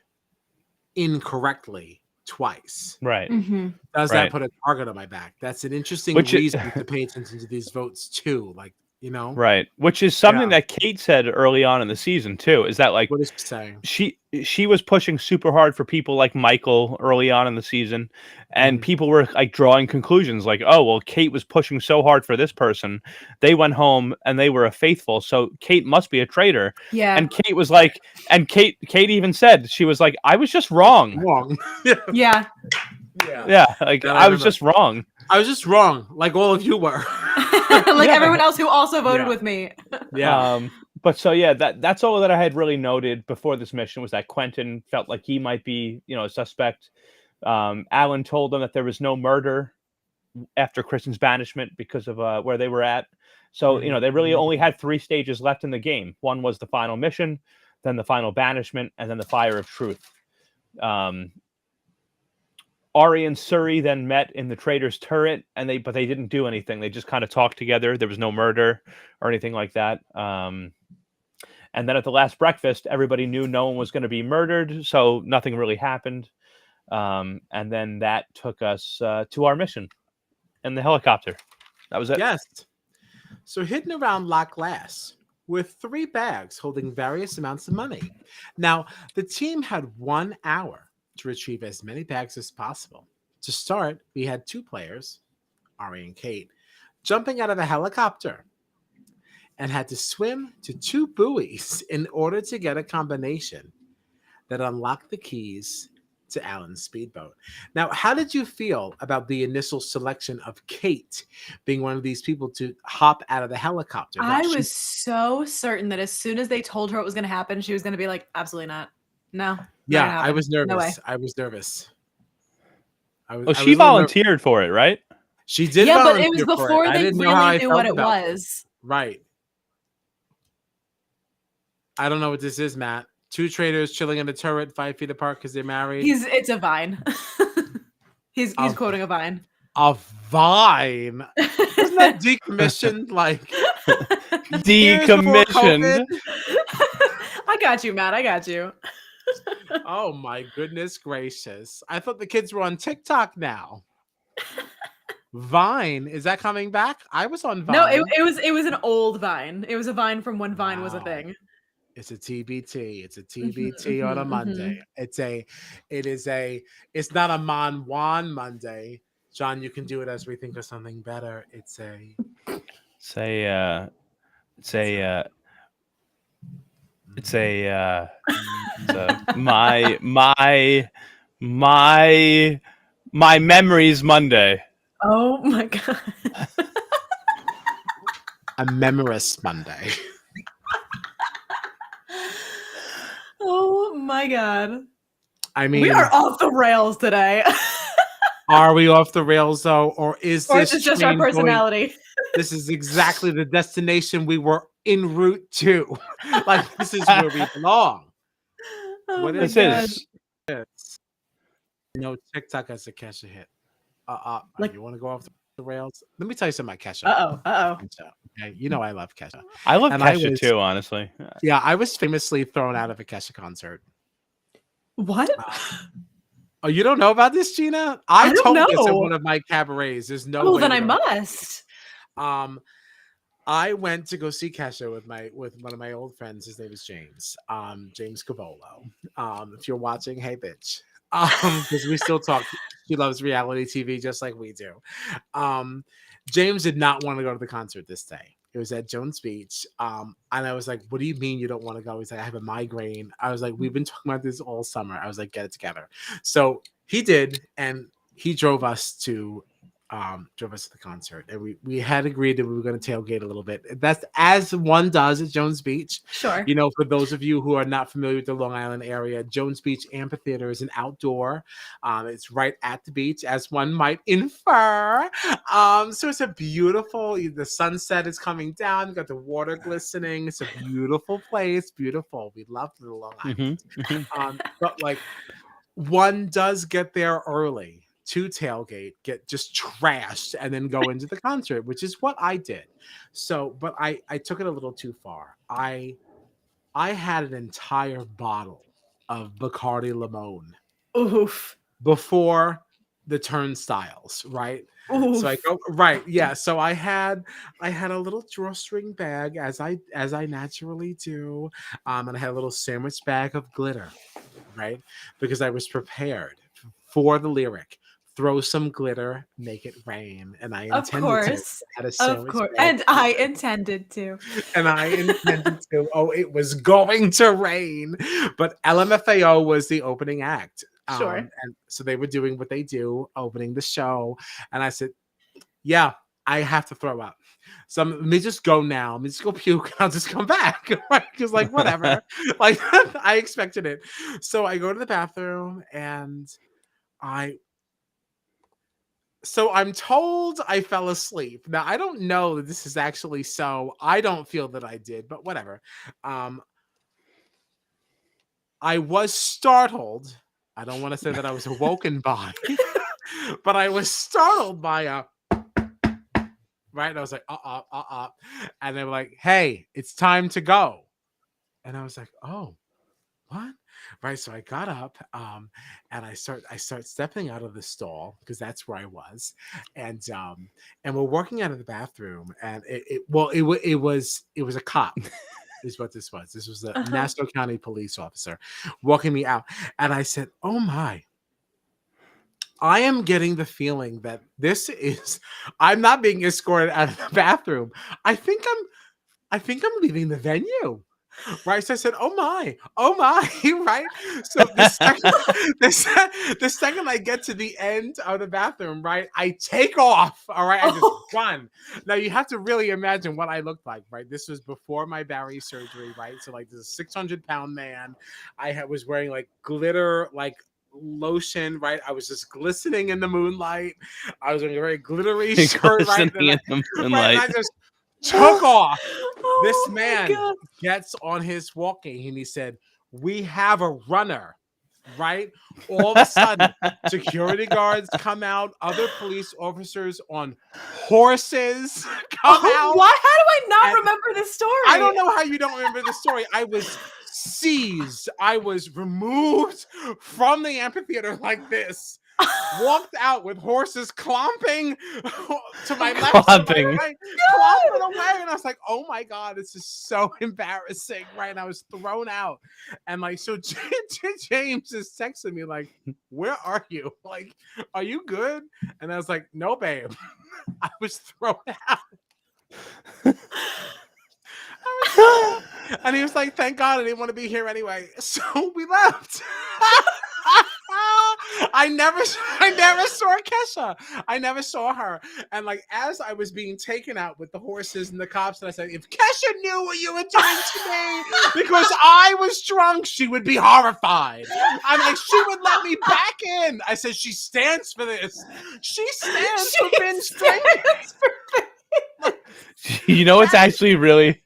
incorrectly twice. Right. Mm-hmm. Does that Right. put a target on my back? That's an interesting Which reason to pay attention to these votes too. Like, right. Which is something Yeah. that Kate said early on in the season too, is that like What is she saying? she was pushing super hard for people like Michael early on in the season, and Mhm. people were like drawing conclusions like, oh well, Kate was pushing so hard for this person, they went home and they were a faithful, so Kate must be a traitor. Yeah. And Kate was like, and Kate even said, she was like, I was just wrong. Wrong. Yeah. Yeah, like That I was remember. just wrong. I was just wrong, like all of you were. Like Yeah. everyone else who also voted Yeah. with me. Yeah. But so yeah, that's all that I had really noted before this mission was that Quentin felt like he might be, a suspect. Alan told them that there was no murder after Kristen's banishment because of where they were at. So, they really only had 3 stages left in the game. One was the final mission, then the final banishment, and then the Fire of Truth. Ari and Suri then met in the Traitors' turret, but they didn't do anything. They just kind of talked together. There was no murder or anything like that. And then at the last breakfast, everybody knew no one was going to be murdered, so nothing really happened. And then that took us to our mission in the helicopter. That was it. Yes. So hidden around Loch Glass were 3 bags holding various amounts of money. Now, the team had 1 hour to retrieve as many bags as possible. To start, we had 2 players, Ari and Kate, jumping out of a helicopter and had to swim to 2 buoys in order to get a combination that unlocked the keys to Alan's speedboat. Now, how did you feel about the initial selection of Kate being one of these people to hop out of the helicopter? I was so certain that as soon as they told her what was going to happen, she was going to be like, absolutely not. No. Yeah, I was nervous. No way. I was nervous. She volunteered for it, right? She did. Yeah, but it volunteer was for before I they didn't know how really I knew felt what it about was. Right. I don't know what this is, Matt. 2 traitors chilling in a turret 5 feet apart because they're married. It's a vine. he's quoting a vine. A vine? Isn't that decommissioned? Like decommissioned. I got you, Matt. I got you. Oh my goodness gracious. I thought the kids were on TikTok now. Vine, is that coming back? I was on Vine. No, it was an old Vine. It was a Vine from when Vine was a thing. It's a TBT. It's a TBT on a Monday. It's not a Mon Juan Monday. John, you can do it as we think of something better. My memories Monday. Oh my god. A memorous Monday. Oh my god. I mean, we are off the rails today. Are we off the rails though, or is this just our personality? This is exactly the destination we were en route to. Like this is where we belong. Oh What my is god. this? No, TikTok has to catch a hit. Like- you want to go off the rails? Let me tell you something about Kesha. Okay, you know I love Kesha. I love Kesha too, honestly. Yeah, I was famously thrown out of a Kesha concert. What? Oh, you don't know about this, Gina? I don't told this at know. one of my cabarets. There's no Oh, way. then I to go. must. I went to go see Kesha with one of my old friends. His name is James. James Cavolo. If you're watching, hey bitch. Because we still talk. She loves reality TV just like we do. James did not want to go to the concert this day. It was at Jones Beach. And I was like, what do you mean you don't want to go? He's like, I have a migraine. I was like, we've been talking about this all summer. I was like, get it together. So he did, and he drove us to the concert, and we had agreed that we were going to tailgate a little bit. That's as one does at Jones Beach. Sure. You know, for those of you who are not familiar with the Long Island area, Jones Beach Amphitheater is an outdoor. It's right at the beach, as one might infer. So it's a beautiful. The sunset is coming down. You got the water glistening. It's a beautiful place. Beautiful. We love the Long Island. But like, one does get there early. to tailgate, get just trashed, and then go into the concert, which is what I did. So, but I took it a little too far. I had an entire bottle of Bacardi Limon Oof. before the turnstiles, right? So I Oof. go right, yeah. So I had a little drawstring bag as I naturally do, and I had a little sandwich bag of glitter, right? Because I was prepared for the lyric. Throw some glitter, make it rain, and I Of intended to. course. I had a Of sandwich course. bag, And I intended to. and I intended to. Oh, it was going to rain, but LMFAO was the opening act. Sure. And so they were doing what they do, opening the show. And I said, yeah, I have to throw up. So let me just go now. Let me just go puke. And I'll just come back. Because like whatever. Like I expected it. So I go to the bathroom and I'm told I fell asleep. Now I don't know that this is actually so. I don't feel that I did, but whatever. I was startled. I don't want to say that I was awoken by, but I was startled by a right. And I was like, and they were like, "Hey, it's time to go." And I was like, "Oh, what?" Right. So I got up, and I start stepping out of the stall because that's where I was, and we're walking out of the bathroom, and it was a cop. Is what this was. This was the Nassau County police officer walking me out. And I said, oh my, I am getting the feeling that I'm not being escorted out of the bathroom. I think I'm leaving the venue. Right. So I said, oh my, right. So the second I get to the end of the bathroom, right, I take off. All right. I just run. Now you have to really imagine what I looked like, right? This was before my Barry surgery, right? So like this is a 600-pound man. Was wearing like glitter, like lotion, right? I was just glistening in the moonlight. I was wearing a very glittery shirt, right? In the moonlight. Right, and I just took off. This Oh man gets on his walking and he said, we have a runner, right? All of a sudden, security guards come out, other police officers on horses come out. Why? How do I not remember this story? I don't know how you don't remember the story. I was seized. I was removed from the amphitheater like this. Walked out with horses clomping to my left, to my right, clomping away, and I was like, "Oh my god, this is so embarrassing!" Right? And I was thrown out, and like, so James is texting me like, "Where are you? Like, are you good?" And I was like, "No, babe, I was thrown out." And he was like, "Thank God, I didn't want to be here anyway." So we left. I never saw Kesha. I never saw her. And like as I was being taken out with the horses and the cops, and I said, if Kesha knew what you were doing to me because I was drunk, she would be horrified. I'm like, she would let me back in. I said, she stands for this. She stands for binge drinking. You know what's actually really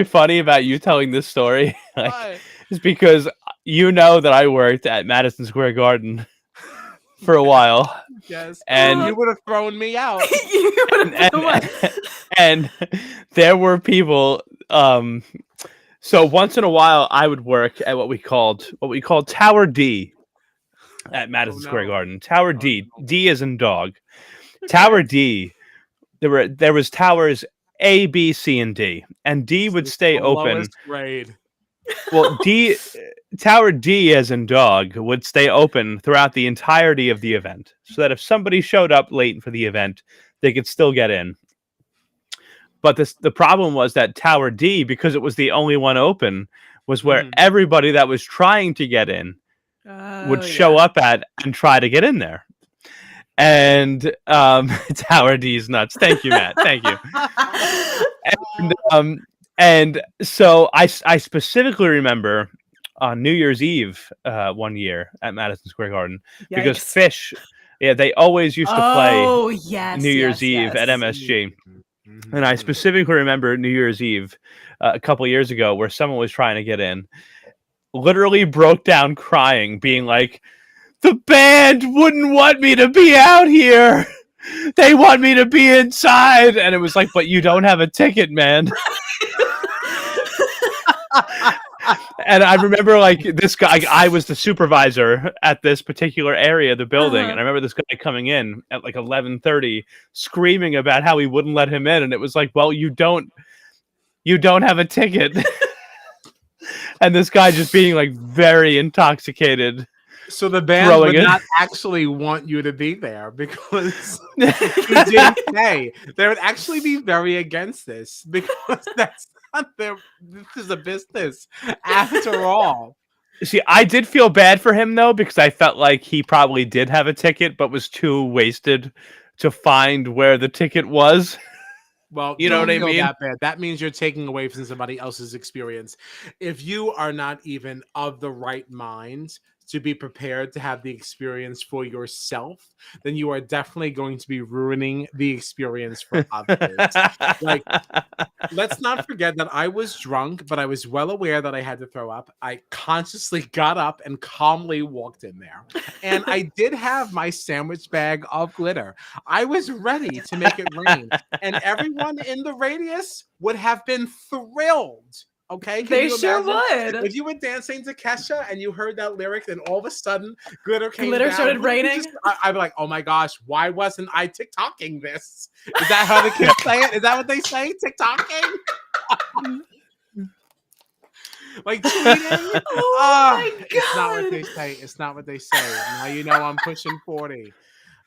funny about you telling this story? Is because you know that I worked at Madison Square Garden for a while. Yes. And you would have thrown me out. and there were people so once in a while I would work at what we called Tower D at Madison Square Garden. Tower D. No. D as in dog. Okay. Tower D. There was towers A, B, C, and D. And D would stay open. Lowest grade. Well, Tower D as in dog would stay open throughout the entirety of the event, so that if somebody showed up late for the event, they could still get in. But the problem was that Tower D, because it was the only one open, was where everybody that was trying to get in would show up at and try to get in there. And Tower D is nuts. Thank you, Matt. Thank you. And so I specifically remember on New Year's Eve one year at Madison Square Garden, because Fish, they always used to play New Year's Eve at MSG. And I specifically remember New Year's Eve a couple years ago where someone was trying to get in, literally broke down crying, being like, the band wouldn't want me to be out here. They want me to be inside. And it was like, but you don't have a ticket, man. And I remember like this guy, I was the supervisor at this particular area of the building. And I remember this guy coming in at like 11:30 screaming about how he wouldn't let him in. And it was like, well, you don't have a ticket. And this guy just being like very intoxicated. So the band would not actually want you to be there because you didn't pay. They would actually be very against this because that's not their. This is a business after all. See, I did feel bad for him though because I felt like he probably did have a ticket, but was too wasted to find where the ticket was. Well, you know what I mean? That bad. That means you're taking away from somebody else's experience. If you are not even of the right mind to be prepared to have the experience for yourself, then you are definitely going to be ruining the experience for others. Like, let's not forget that I was drunk, but I was well aware that I had to throw up. I consciously got up and calmly walked in there. And I did have my sandwich bag of glitter. I was ready to make it rain. And everyone in the radius would have been thrilled. Okay, they sure would. If you were dancing to Kesha and you heard that lyric, and all of a sudden glitter came glitter down, started raining. I'd be like, "Oh my gosh, why wasn't I TikToking this?" Is that how the kids say it? Is that what they say? TikToking? Like tweeting? Oh my God! It's not what they say. It's not what they say. Now you know I'm pushing 40.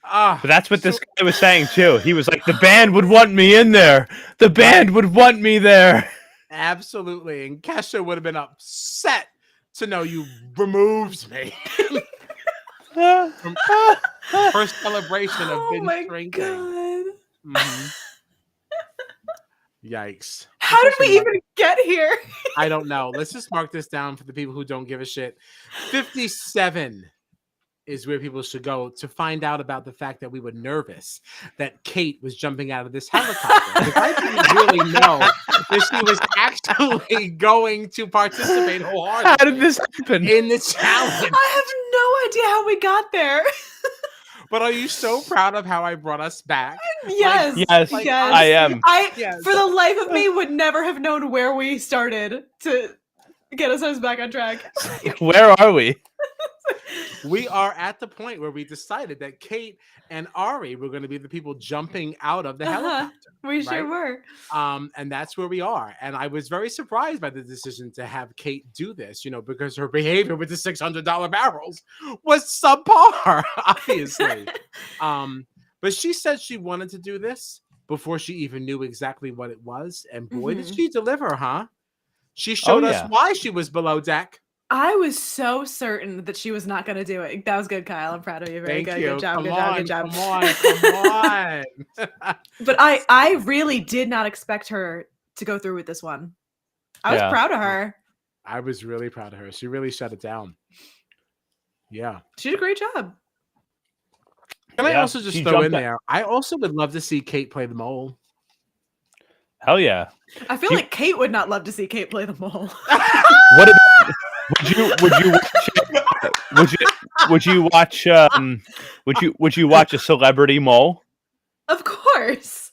But that's what this guy was saying too. He was like, "The band would want me in there. The band would want me there." Absolutely. And Kesha would have been upset to know you removed me from first celebration of binge drinking. Mm-hmm. Yikes. How did we even get here? I don't know. Let's just mark this down for the people who don't give a shit. 57 is where people should go to find out about the fact that we were nervous that Kate was jumping out of this helicopter. Because I didn't really know that she was actually going to participate wholeheartedly. How did this happen? In the challenge. I have no idea how we got there. But are you so proud of how I brought us back? Yes. Yes, I am. For the life of me, would never have known where we started to get ourselves back on track. Where are we? We are at the point where we decided that Kate and Ari were going to be the people jumping out of the helicopter. We sure were. And that's where we are. And I was very surprised by the decision to have Kate do this, because her behavior with the $600 barrels was subpar, obviously. But she said she wanted to do this before she even knew exactly what it was. And boy, did she deliver, huh? She showed us why she was below deck. I was so certain that she was not going to do it. That was good, Kyle. I'm proud of you. Very good. Good job. Good job. Come on. But I really did not expect her to go through with this one. I was proud of her. I was really proud of her. She really shut it down. Yeah. She did a great job. Can I also just throw in there? I also would love to see Kate play the mole. Hell yeah. I feel like Kate would not love to see Kate play the mole. What about, would you watch a celebrity mole? Of course.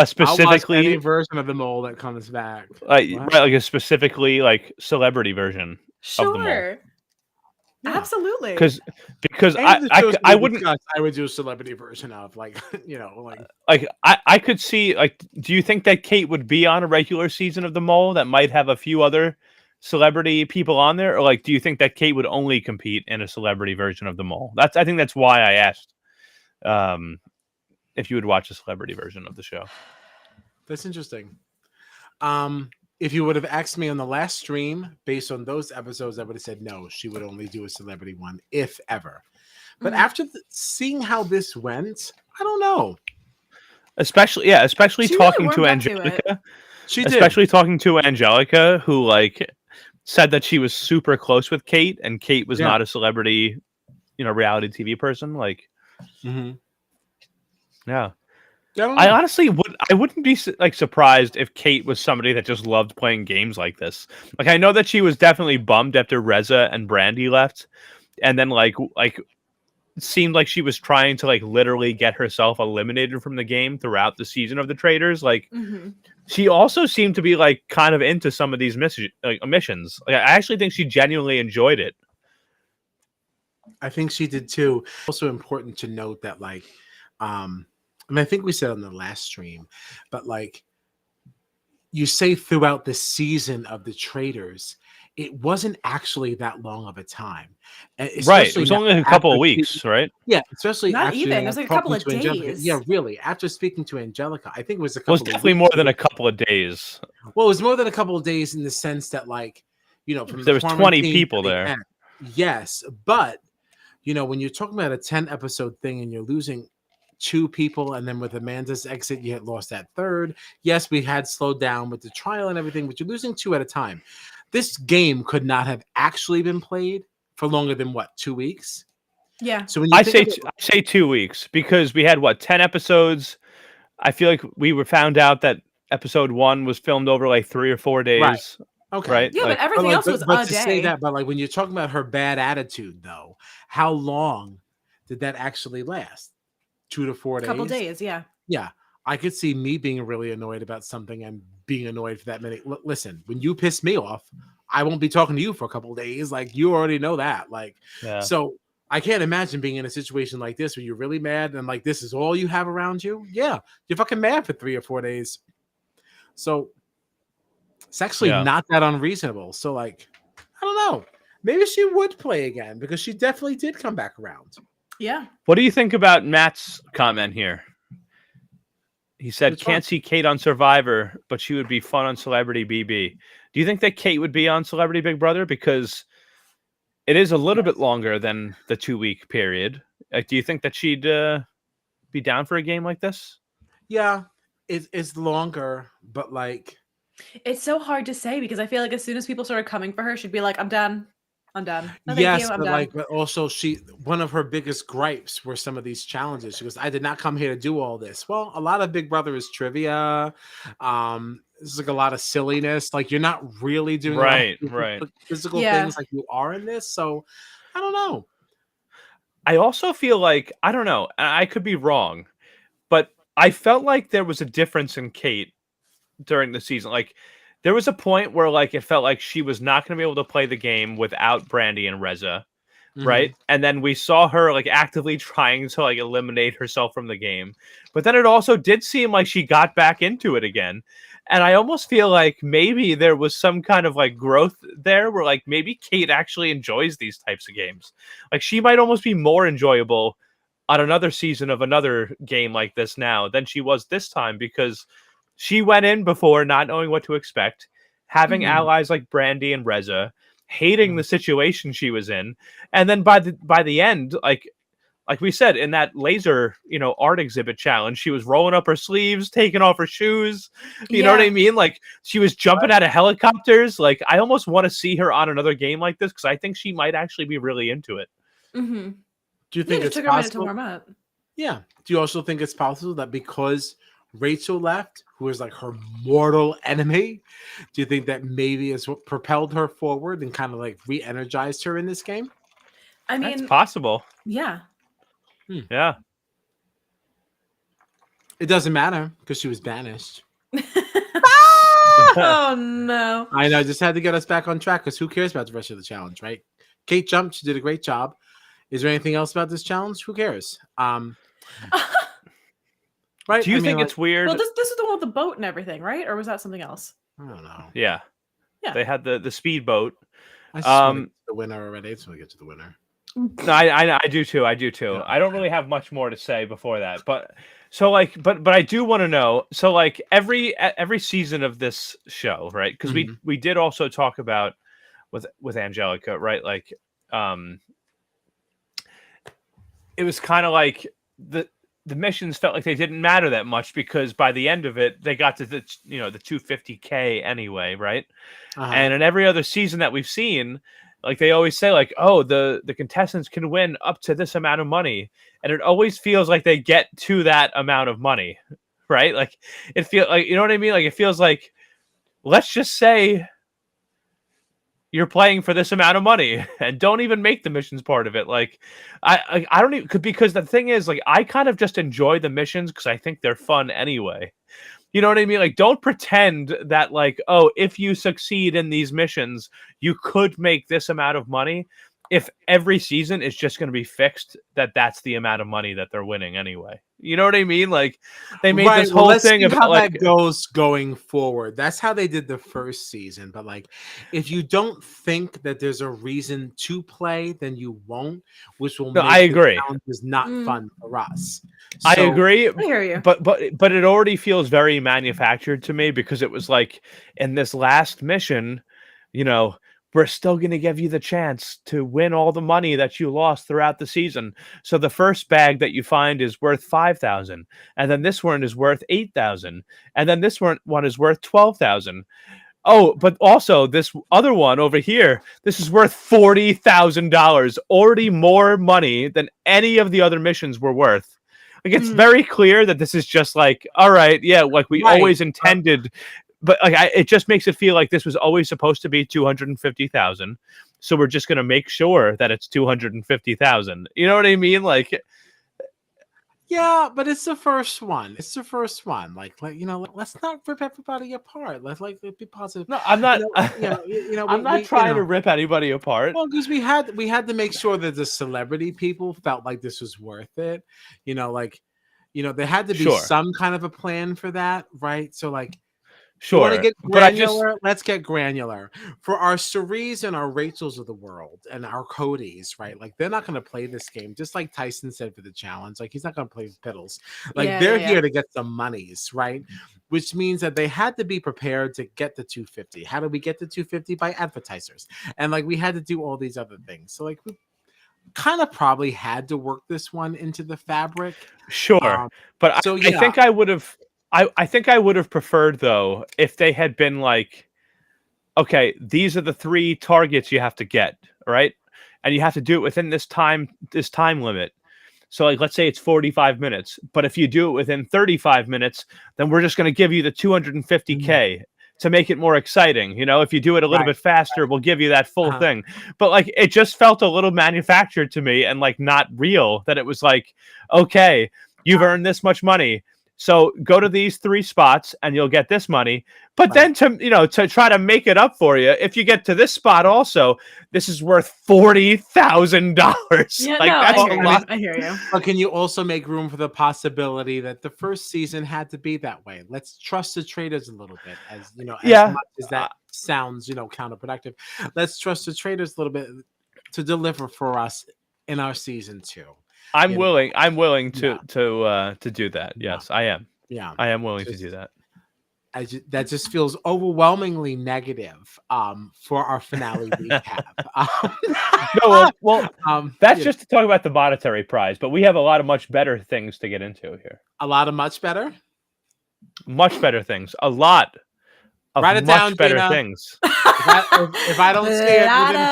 Specifically any version of the mole that comes back. Like a specifically like celebrity version of the mole. Yeah. Absolutely. Because I wouldn't. I would do a celebrity version of I could see do you think that Kate would be on a regular season of the Mole that might have a few other celebrity people on there, or do you think that Kate would only compete in a celebrity version of the Mole? I think that's why I asked if you would watch a celebrity version of the show. That's interesting. If you would have asked me on the last stream, based on those episodes, I would have said no, she would only do a celebrity one, if ever. But after seeing how this went, I don't know. Especially talking to Angelica. Especially talking to Angelica, who said that she was super close with Kate, and Kate was not a celebrity, reality TV person. Yeah. I honestly wouldn't be surprised if Kate was somebody that just loved playing games like this. I know that she was definitely bummed after Reza and Brandy left, and then seemed like she was trying to like literally get herself eliminated from the game throughout the season of the Traitors. Like she also seemed to be like kind of into some of these missions. Like I actually think she genuinely enjoyed it. I think she did too. Also important to note that like, and I think we said on the last stream, but like you say throughout the season of the Traitors, it wasn't actually that long of a time. Right. It was Now only a couple of weeks, right? Yeah, especially Not after even. It was like a couple talking of to Angelica. days. Yeah, really. After speaking to Angelica, I think it was a It was couple of definitely weeks. more than a couple of days. Well, it was more than a couple of days in the sense that, like, you know, from There the was 20 quarantine people to the there. end. Yes, but you know, when you're talking about a 10 episode thing and you're losing 2 people, and then with Amanda's exit, you had lost that third. Yes, we had slowed down with the trial and everything, but you're losing 2 at a time. This game could not have actually been played for longer than what, 2 weeks? Yeah. So when you I think say 2 weeks because we had 10 episodes. I feel like we were found out that episode 1 was filmed over like 3 or 4 days. okay. Right? Yeah, like, but everything else was but a to say day. that, but like when you're talking about her bad attitude, though, how long did that actually last? 2 to 4 days? Couple days, yeah. Yeah, I could see me being really annoyed about something and being annoyed for that many. Listen, when you piss me off, I won't be talking to you for a couple of days. Like you already know that. Like, yeah. so I can't imagine being in a situation like this where you're really mad and like this is all you have around you. Yeah, you're fucking mad for 3 or 4 days. So it's actually not that unreasonable. So like, I don't know. Maybe she would play again because she definitely did come back around. Yeah. What do you think about Matt's comment here? He said, Which can't one? see Kate on Survivor, but she would be fun on Celebrity BB. Do you think that Kate would be on Celebrity Big Brother? Because it is a little bit longer than the 2-week period. Do you think that she'd be down for a game like this? Yeah, it's longer, but like... It's so hard to say because I feel like as soon as people started coming for her, she'd be like, I'm done. I'm done. No, yes, thank you. I'm but done. like, but also one of her biggest gripes were some of these challenges. She goes, I did not come here to do all this. Well, a lot of Big Brother is trivia. There's like a lot of silliness. Like you're not really doing right. physical things like you are in this. So I don't know. I also feel like, I don't know, I could be wrong, but I felt like there was a difference in Kate during the season. Like there was a point where like it felt like she was not going to be able to play the game without Brandy and Reza, right? And then we saw her like actively trying to like eliminate herself from the game. But then it also did seem like she got back into it again. And I almost feel like maybe there was some kind of like growth there where like maybe Kate actually enjoys these types of games. Like she might almost be more enjoyable on another season of another game like this now than she was this time, because she went in before not knowing what to expect, having allies like Brandy and Reza, hating the situation she was in, and then by the end, like we said in that laser, art exhibit challenge, she was rolling up her sleeves, taking off her shoes. You know what I mean? Like she was jumping out of helicopters. Like I almost want to see her on another game like this because I think she might actually be really into it. Mm-hmm. Do you think it's took her a minute to possible? warm up. Yeah. Do you also think it's possible that because Rachel left, who is like her mortal enemy, do you think that maybe is what propelled her forward and kind of like re-energized her in this game? I mean, that's possible. Yeah. Yeah. It doesn't matter because she was banished. Oh no. I know, just had to get us back on track because who cares about the rest of the challenge, right? Kate jumped, she did a great job. Is there anything else about this challenge? Who cares? Right? Do you think it's weird? Well, this is the one with the boat and everything, right? Or was that something else? I don't know. Yeah. They had the speedboat. I just want to get to the winner already. I just want to get to the winner. No, I do too. I do too. I don't really have much more to say before that, but so like, but I do want to know. So like every season of this show, right? Because we did also talk about with Angelica, right? Like, it was kind of like the missions felt like they didn't matter that much because by the end of it, they got to the 250K anyway, right? And in every other season that we've seen, like they always say, like, oh, the contestants can win up to this amount of money, and it always feels like they get to that amount of money, right? Like it feels like, you know what I mean? Like it feels like, let's just say you're playing for this amount of money, and don't even make the missions part of it. Like, I don't even, because the thing is, like, I kind of just enjoy the missions because I think they're fun anyway. You know what I mean? Like, don't pretend that, like, oh, if you succeed in these missions, you could make this amount of money. If every season is just going to be fixed, that's the amount of money that they're winning anyway. You know what I mean? Like, they made Right. this Well, whole let's thing see how about, like, that goes going forward. That's how they did the first season. But like, if you don't think that there's a reason to play, then you won't, which will no, I make the agree. challenges not Mm. fun for us. I So agree, I hear you. but it already feels very manufactured to me, because it was like, in this last mission, you know, we're still going to give you the chance to win all the money that you lost throughout the season. So the first bag that you find is worth 5,000, and then this one is worth 8,000, and then this one is worth 12,000. Oh, but also this other one over here, this is worth $40,000, already more money than any of the other missions were worth. Like, it's very clear that this is just like, all right, yeah, like we right. always intended, but like, it just makes it feel like this was always supposed to be 250,000. So we're just gonna make sure that it's 250,000. You know what I mean? Like, Yeah, but it's the first one. It's the first one. Like let's not rip everybody apart. Let's be positive. no, I'm not. We I'm not trying to rip anybody apart. well, because we had to make sure that the celebrity people felt like this was worth it. There had to be Sure, some kind of a plan for that, right? So like, you want to sure, get but I just granular? Let's get granular. For our Ceries and our Rachels of the world and our Codys, right? Like, they're not going to play this game, just like Tyson said for the challenge. Like, he's not going to play Piddles. Like, they're here to get some monies, right? Which means that they had to be prepared to get the 250. How do we get the 250? By advertisers. And like, we had to do all these other things. So like, we kind of probably had to work this one into the fabric. Sure, but So I yeah, think I would have. I think I would have preferred, though, if they had been like, okay, these are the 3 targets you have to get, right? And you have to do it within this time limit. So, like, let's say it's 45 minutes, but if you do it within 35 minutes, then we're just going to give you the 250K to make it more exciting. You know, if you do it a little right. bit faster, we'll give you that full Uh-huh. thing. But like, it just felt a little manufactured to me, and like, not real, that it was like, okay, you've earned this much money, so go to these 3 spots and you'll get this money. But then, to try to make it up for you, if you get to this spot also, this is worth $40,000. Yeah, Like, no, that's I a hear lot. you. I hear you. But can you also make room for the possibility that the first season had to be that way? Let's trust the traders a little bit, as Yeah. much as that sounds, counterproductive. Let's trust the traders a little bit to deliver for us in our season 2. I'm You know? willing. I'm willing Yeah. to do that. Yeah. Yes, I am. Yeah, I am willing to do that. that just feels overwhelmingly negative for our finale recap. No, well, that's Yeah, just to talk about the monetary prize, but we have a lot of much better things to get into here. a lot of much better. Much better things. A lot of Write it much down, better Gina. things. If I don't see it within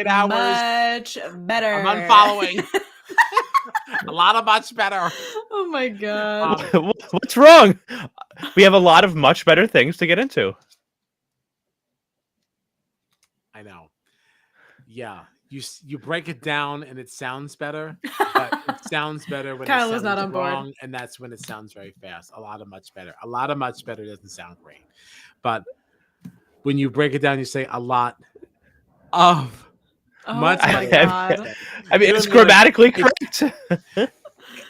48 hours, much better. I'm unfollowing. A lot of much better. Oh my god. What's wrong? We have a lot of much better things to get into. I know. Yeah, you break it down and it sounds better, but it sounds better when Kyle it was sounds not on board. wrong, and that's when it sounds very fast. A lot of much better. A lot of much better doesn't sound great, but when you break it down, you say a lot of much my better. god. I mean, You it's know what I mean? grammatically correct.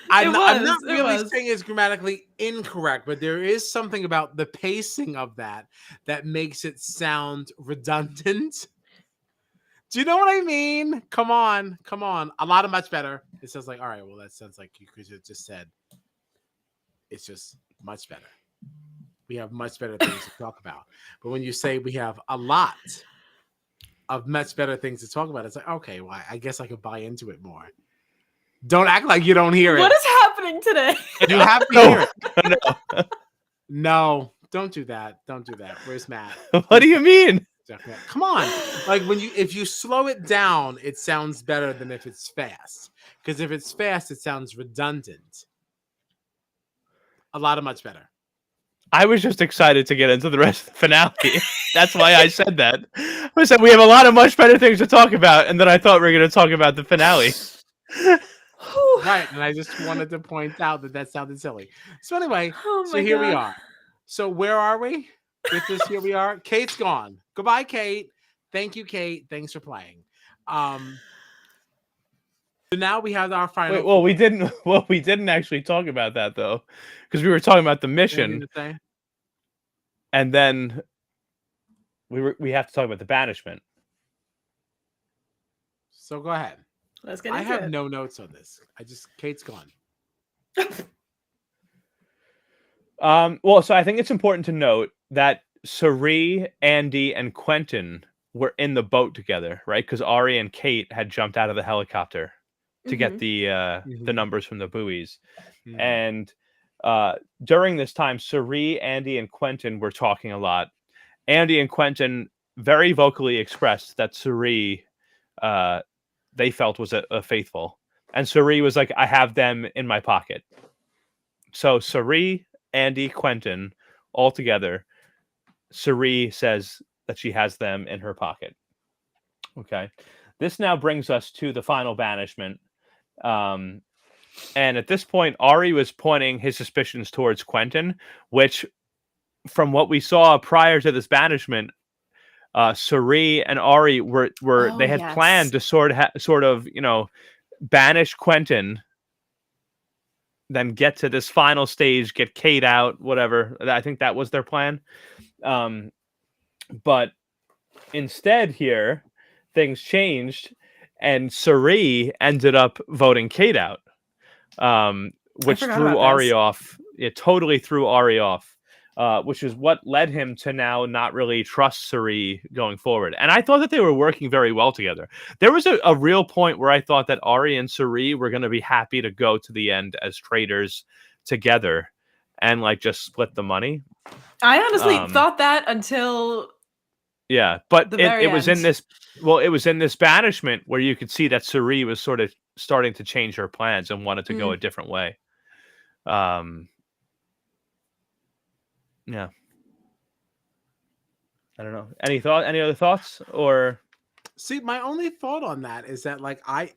I'm not It really was. saying it's grammatically incorrect, but there is something about the pacing of that makes it sound redundant. Do you know what I mean? Come on. A lot of much better. It sounds like, all right, well, that sounds like you could have just said it's just much better. We have much better things to talk about. But when you say we have a lot of much better things to talk about, it's like, okay, well, I guess I could buy into it more. Don't act like you don't hear What it. is happening today? You have to hear it. No, don't do that. Don't do that. Where's Matt? What do you mean? Come on. Like if you slow it down, it sounds better than if it's fast. Because if it's fast, it sounds redundant. A lot of much better. I was just excited to get into the rest of the finale. That's why I said that. I said we have a lot of much better things to talk about, and then I thought we were going to talk about the finale. Right, and I just wanted to point out that sounded silly. So anyway, Oh here we God. are. So where are we with this? Here we are. Kate's gone. Goodbye, Kate. Thank you, Kate. Thanks for playing. So now we have our final. Wait, well, we didn't. Well, we didn't actually talk about that though, because we were talking about the mission, and then we have to talk about the banishment. So go ahead. Let's get I into have it. no notes on this. Kate's gone. Well, so I think it's important to note that Suri, Andy, and Quentin were in the boat together, right? Because Ari and Kate had jumped out of the helicopter to get the numbers from the buoys, and during this time, Suri, Andy, and Quentin were talking a lot. Andy and Quentin very vocally expressed that Suri, they felt was a faithful, and Suri was like, "I have them in my pocket." So Suri, Andy, Quentin, all together. Suri says that she has them in her pocket. Okay. This now brings us to the final banishment. And at this point, Ari was pointing his suspicions towards Quentin, which, from what we saw prior to this banishment, Suri and Ari they had planned to sort of, banish Quentin, then get to this final stage, get Kate out, whatever. I think that was their plan. But instead here, things changed, and Suri ended up voting Kate out, which threw Ari off. It totally threw Ari off, which is what led him to now not really trust Suri going forward. And I thought that they were working very well together. There was a real point where I thought that Ari and Suri were going to be happy to go to the end as traitors together and like just split the money. I honestly thought that until but it was in this. Well, it was in this banishment where you could see that Suri was sort of starting to change her plans and wanted to go a different way. Yeah. I don't know. Any other thoughts? Or see, my only thought on that is that like I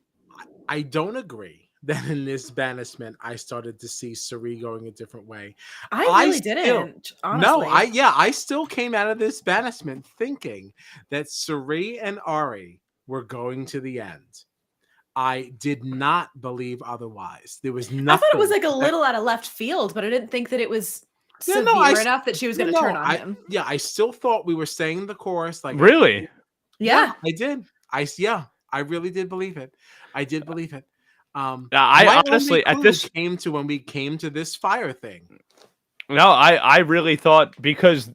don't agree that in this banishment I started to see Suri going a different way. I really didn't. Honestly. No, I still came out of this banishment thinking that Suri and Ari were going to the end. I did not believe otherwise. There was nothing. I thought it was like a little out of left field, but I didn't think that it was severe enough that she was going to turn on him. Yeah, I still thought we were staying the course. Like really? Yeah, I did. I really did believe it. I did believe it. I honestly at this when we came to this fire thing. No, I really thought, because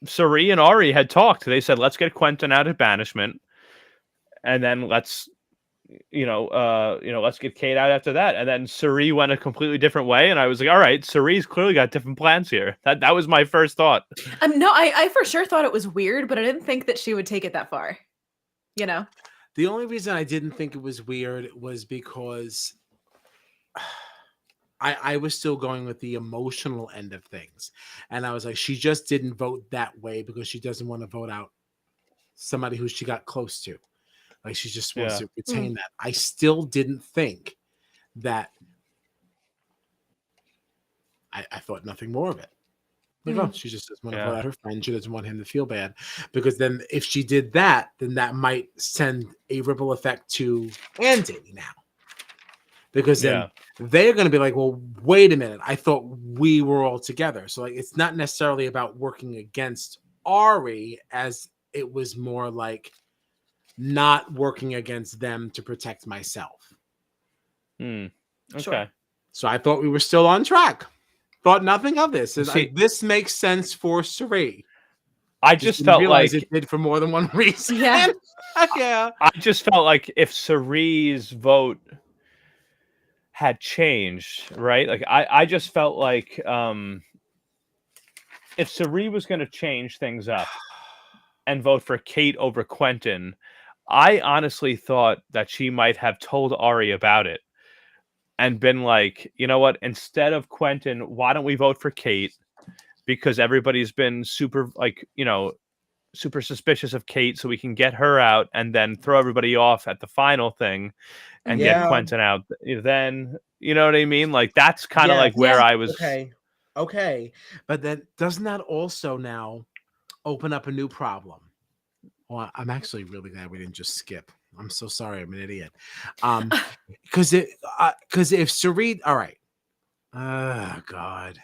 Suri and Ari had talked. They said, let's get Quentin out of banishment, and then let's get Kate out after that. And then Suri went a completely different way, and I was like, all right, Suri's clearly got different plans here. That was my first thought. No, I for sure thought it was weird, but I didn't think that she would take it that far. The only reason I didn't think it was weird was because I was still going with the emotional end of things. And I was like, she just didn't vote that way because she doesn't want to vote out somebody who she got close to. Like, she just wants to retain that. I still didn't think that. I thought nothing more of it. Like, oh, she just doesn't want to vote out her friend. She doesn't want him to feel bad. Because then if she did that, then that might send a ripple effect to Andy now. Because then they're going to be like, well, wait a minute. I thought we were all together. So like, it's not necessarily about working against Ari, as it was more like not working against them to protect myself. Okay. Sure. So I thought we were still on track. Thought nothing of this. This makes sense for Suri. I just felt like it did for more than one reason. Yeah. Yeah. I just felt like if Suri's vote had changed, right? Like I just felt like if Suri was going to change things up and vote for Kate over Quentin, I honestly thought that she might have told Ari about it and been like, you know what, instead of Quentin, why don't we vote for Kate? because everybody's been super super suspicious of Kate, so we can get her out and then throw everybody off at the final thing and get Yeah. Quentin out. Then you know what I mean? Like that's kind of Yes. like where Yeah. I was. Okay. But then doesn't that also now open up a new problem? Well, I'm actually really glad we didn't just skip. I'm so sorry, I'm an idiot. Because if Sarid, all right. Oh God.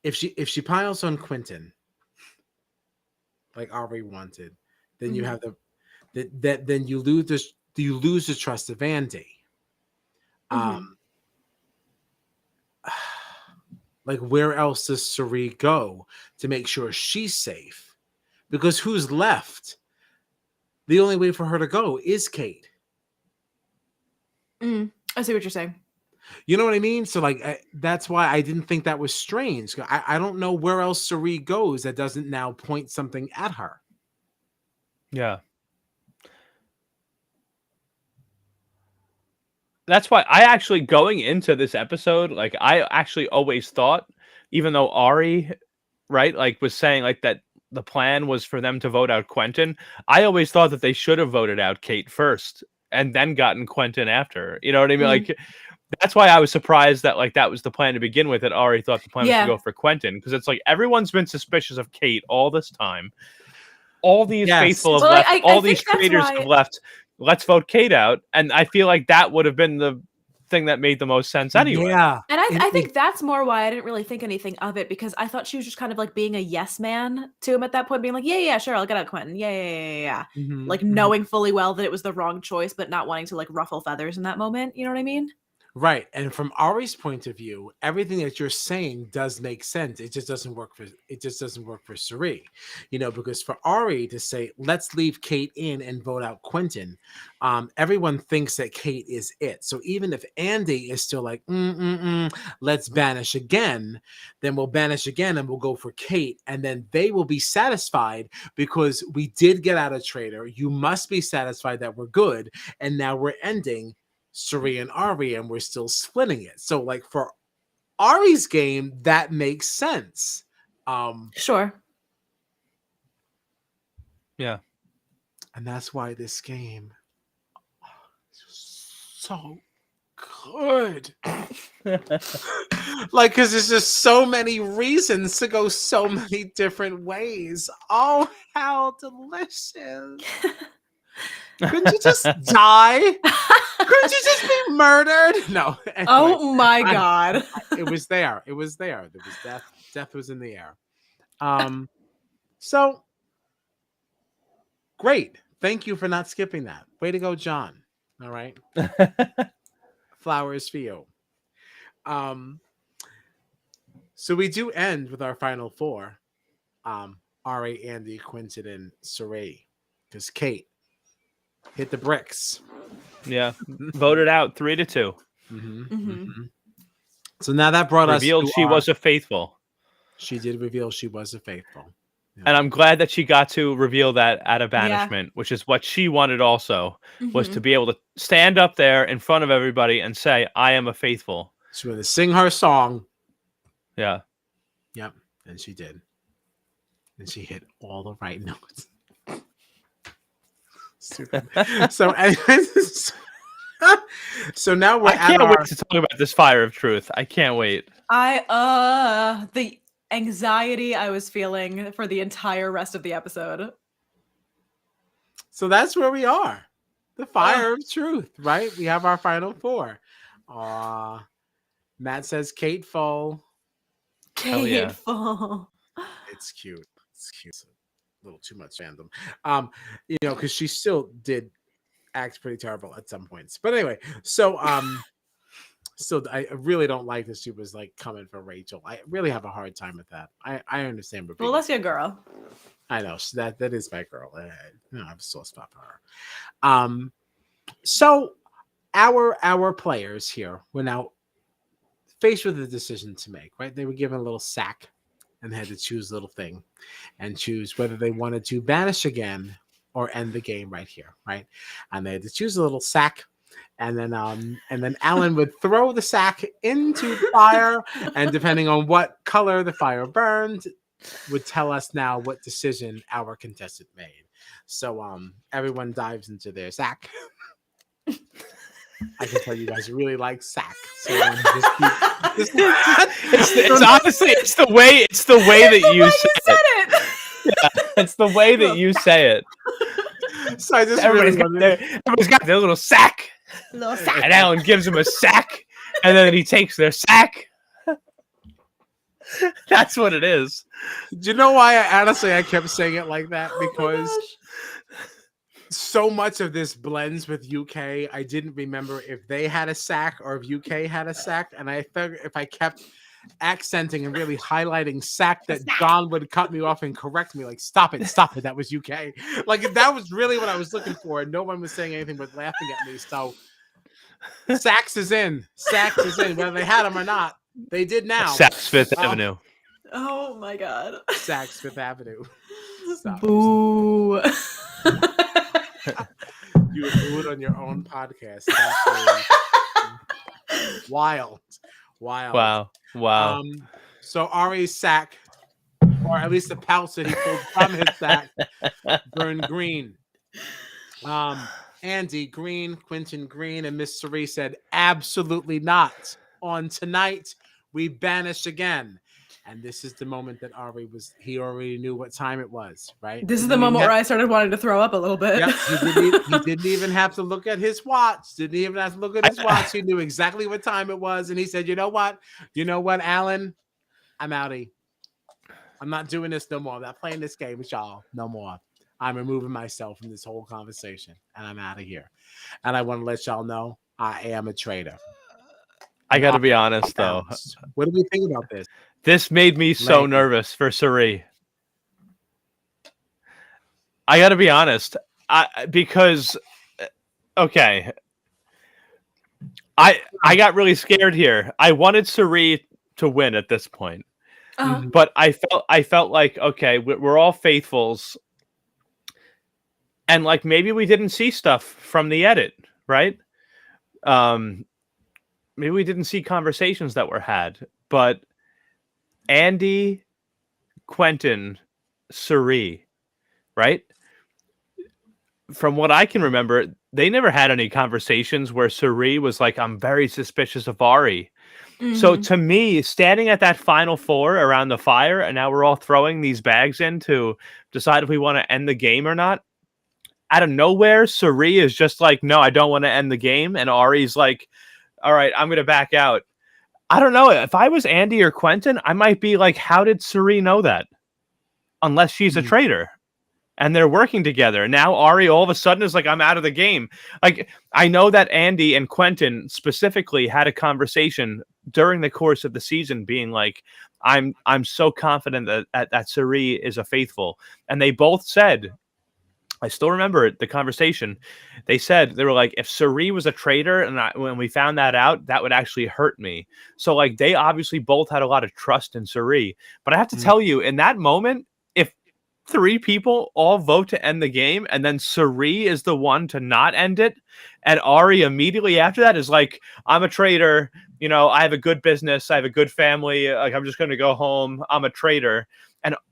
If she piles on Quentin, like Ari wanted, then you have then you lose the trust of Andy. Like where else does Suri go to make sure she's safe? Because who's left? The only way for her to go is Kate. I see what you're saying. You know what I mean? So like that's why I didn't think that was strange. I don't know where else Suri goes that doesn't now point something at her. Yeah. That's why I actually, going into this episode, like I actually always thought, even though Ari, right, like was saying like that the plan was for them to vote out Quentin, I always thought that they should have voted out Kate first and then gotten Quentin after. You know what I mean? Like that's why I was surprised that like that was the plan to begin with. That Ari thought the plan was to go for Quentin, because it's like everyone's been suspicious of Kate all this time. All these faithful have left. All these traitors have left. Let's vote Kate out. And I feel like that would have been the thing that made the most sense anyway. Yeah. And I think that's more why I didn't really think anything of it, because I thought she was just kind of like being a yes man to him at that point, being like, yeah, sure, I'll get out Quentin. Yeah. Like knowing fully well that it was the wrong choice, but not wanting to like ruffle feathers in that moment. You know what I mean? Right. And from Ari's point of view, everything that you're saying does make sense. It just doesn't work for Suri. You know, because for Ari to say, let's leave Kate in and vote out Quentin, everyone thinks that Kate is it. So even if Andy is still like, let's banish again, then we'll banish again and we'll go for Kate. And then they will be satisfied because we did get out a traitor. You must be satisfied that we're good. And now we're ending Suri and Ari, and we're still splitting it. So, like for Ari's game, that makes sense. Sure. Yeah, and that's why this game is so good. Like, because there's just so many reasons to go so many different ways. Oh, how delicious! Couldn't you just die? Couldn't you just be murdered? No. Anyway, oh my God. It was there. There was death. Death was in the air. So great. Thank you for not skipping that. Way to go, John. All right. Flowers for you. So we do end with our final four. Ari, Andy, Quentin, and Suri. Because Kate hit the bricks. Yeah, voted out 3-2. So now that brought revealed us. She was a faithful. She did reveal she was a faithful. Yeah. And I'm glad that she got to reveal that at a banishment, which is what she wanted also, was to be able to stand up there in front of everybody and say, I am a faithful. She wanted to sing her song. Yeah. Yep. And she did. And she hit all the right notes. Stupid. So, anyways, so now we're. I can't wait to talk about this fire of truth. I can't wait. The anxiety I was feeling for the entire rest of the episode. So that's where we are. The fire of truth, right? We have our final four. Matt says Kate full. Kate full. It's cute. It's cute. It's a little too much fandom. You know, because she still did act pretty terrible at some points. But anyway, so still, I really don't like that she was like coming for Rachel. I really have a hard time with that. I understand. Well, that's your girl. I know that is my girl. I have a soft spot for her. So our players here were now faced with a decision to make. Right, they were given a little sack and they had to choose a little thing and choose whether they wanted to banish again or end the game right here, right? And they had to choose a little sack. And then Alan would throw the sack into the fire, and depending on what color the fire burned, would tell us now what decision our contestant made. So everyone dives into their sack. I can tell you guys really like sack. So it's honestly the way that you said it. Yeah, it's the way that you say it. So I just everybody's got their little sack. And Alan gives him a sack, and then he takes their sack. That's what it is. Do you know why I kept saying it like that? Because so much of this blends with UK. I didn't remember if they had a sack or if UK had a sack, and I figured if I kept accenting and really highlighting sack, that John would cut me off and correct me, like, stop it, that was UK. Like, that was really what I was looking for, and no one was saying anything but laughing at me. So Saks is in, whether they had them or not. They did now. Saks Fifth Avenue. Oh my god. Saks Fifth Avenue. Stop. Boo. You would do it on your own podcast. Wild. Wow. So Ari's sack, or at least the pouch that he pulled from his sack, burned green. Andy green, Quentin green, and Miss Cerie said, absolutely not. On tonight, we banish again. And this is the moment that he already knew what time it was, right? This is the moment where I started wanting to throw up a little bit. Yep, he didn't even have to look at his watch. He knew exactly what time it was. And he said, you know what, Alan? I'm outie. I'm not doing this no more. I'm not playing this game with y'all no more. I'm removing myself from this whole conversation, and I'm out of here. And I want to let y'all know I am a traitor. I got to be honest, though. What do we think about this? This made me so nervous for Cerie. I got to be honest, because I got really scared here. I wanted Cerie to win at this point, but I felt like, okay, we're all faithfuls, and like maybe we didn't see stuff from the edit, right? Maybe we didn't see conversations that were had, but Andy, Quentin, Cerie, right? From what I can remember, they never had any conversations where Cerie was like, I'm very suspicious of Ari. Mm-hmm. So to me, standing at that final four around the fire, and now we're all throwing these bags in to decide if we want to end the game or not. Out of nowhere, Cerie is just like, no, I don't want to end the game. And Ari's like, all right, I'm going to back out. I don't know. If I was Andy or Quentin, I might be like, how did Cerie know that? Unless she's a traitor. And they're working together. Now Ari all of a sudden is like, I'm out of the game. Like, I know that Andy and Quentin specifically had a conversation during the course of the season being like, I'm so confident that Cerie is a faithful. And they both said, I still remember the conversation. They said, they were like, if Cerie was a traitor and when we found that out, that would actually hurt me. So like, they obviously both had a lot of trust in Cerie. But I have to tell you, in that moment, if 3 people all vote to end the game and then Cerie is the one to not end it, and Ari immediately after that is like, I'm a traitor. You know, I have a good business. I have a good family. Like, I'm just going to go home. I'm a traitor.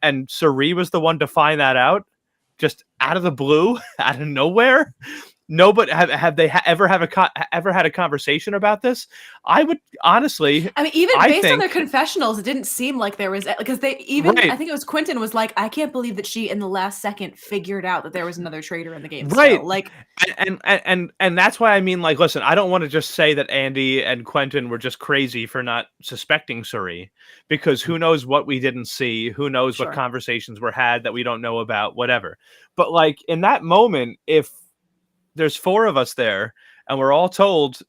And Cerie was the one to find that out. Just out of the blue, out of nowhere. No, but have they ever had a conversation about this? I would honestly. I mean, even based on their confessionals, it didn't seem like there was, because they even. Right. I think it was Quentin was like, I can't believe that she in the last second figured out that there was another traitor in the game. Right. Still. Like, and that's why I mean, like, listen, I don't want to just say that Andy and Quentin were just crazy for not suspecting Cerie, because who knows what we didn't see, who knows what conversations were had that we don't know about, whatever. But like in that moment, if there's 4 of us there and we're all told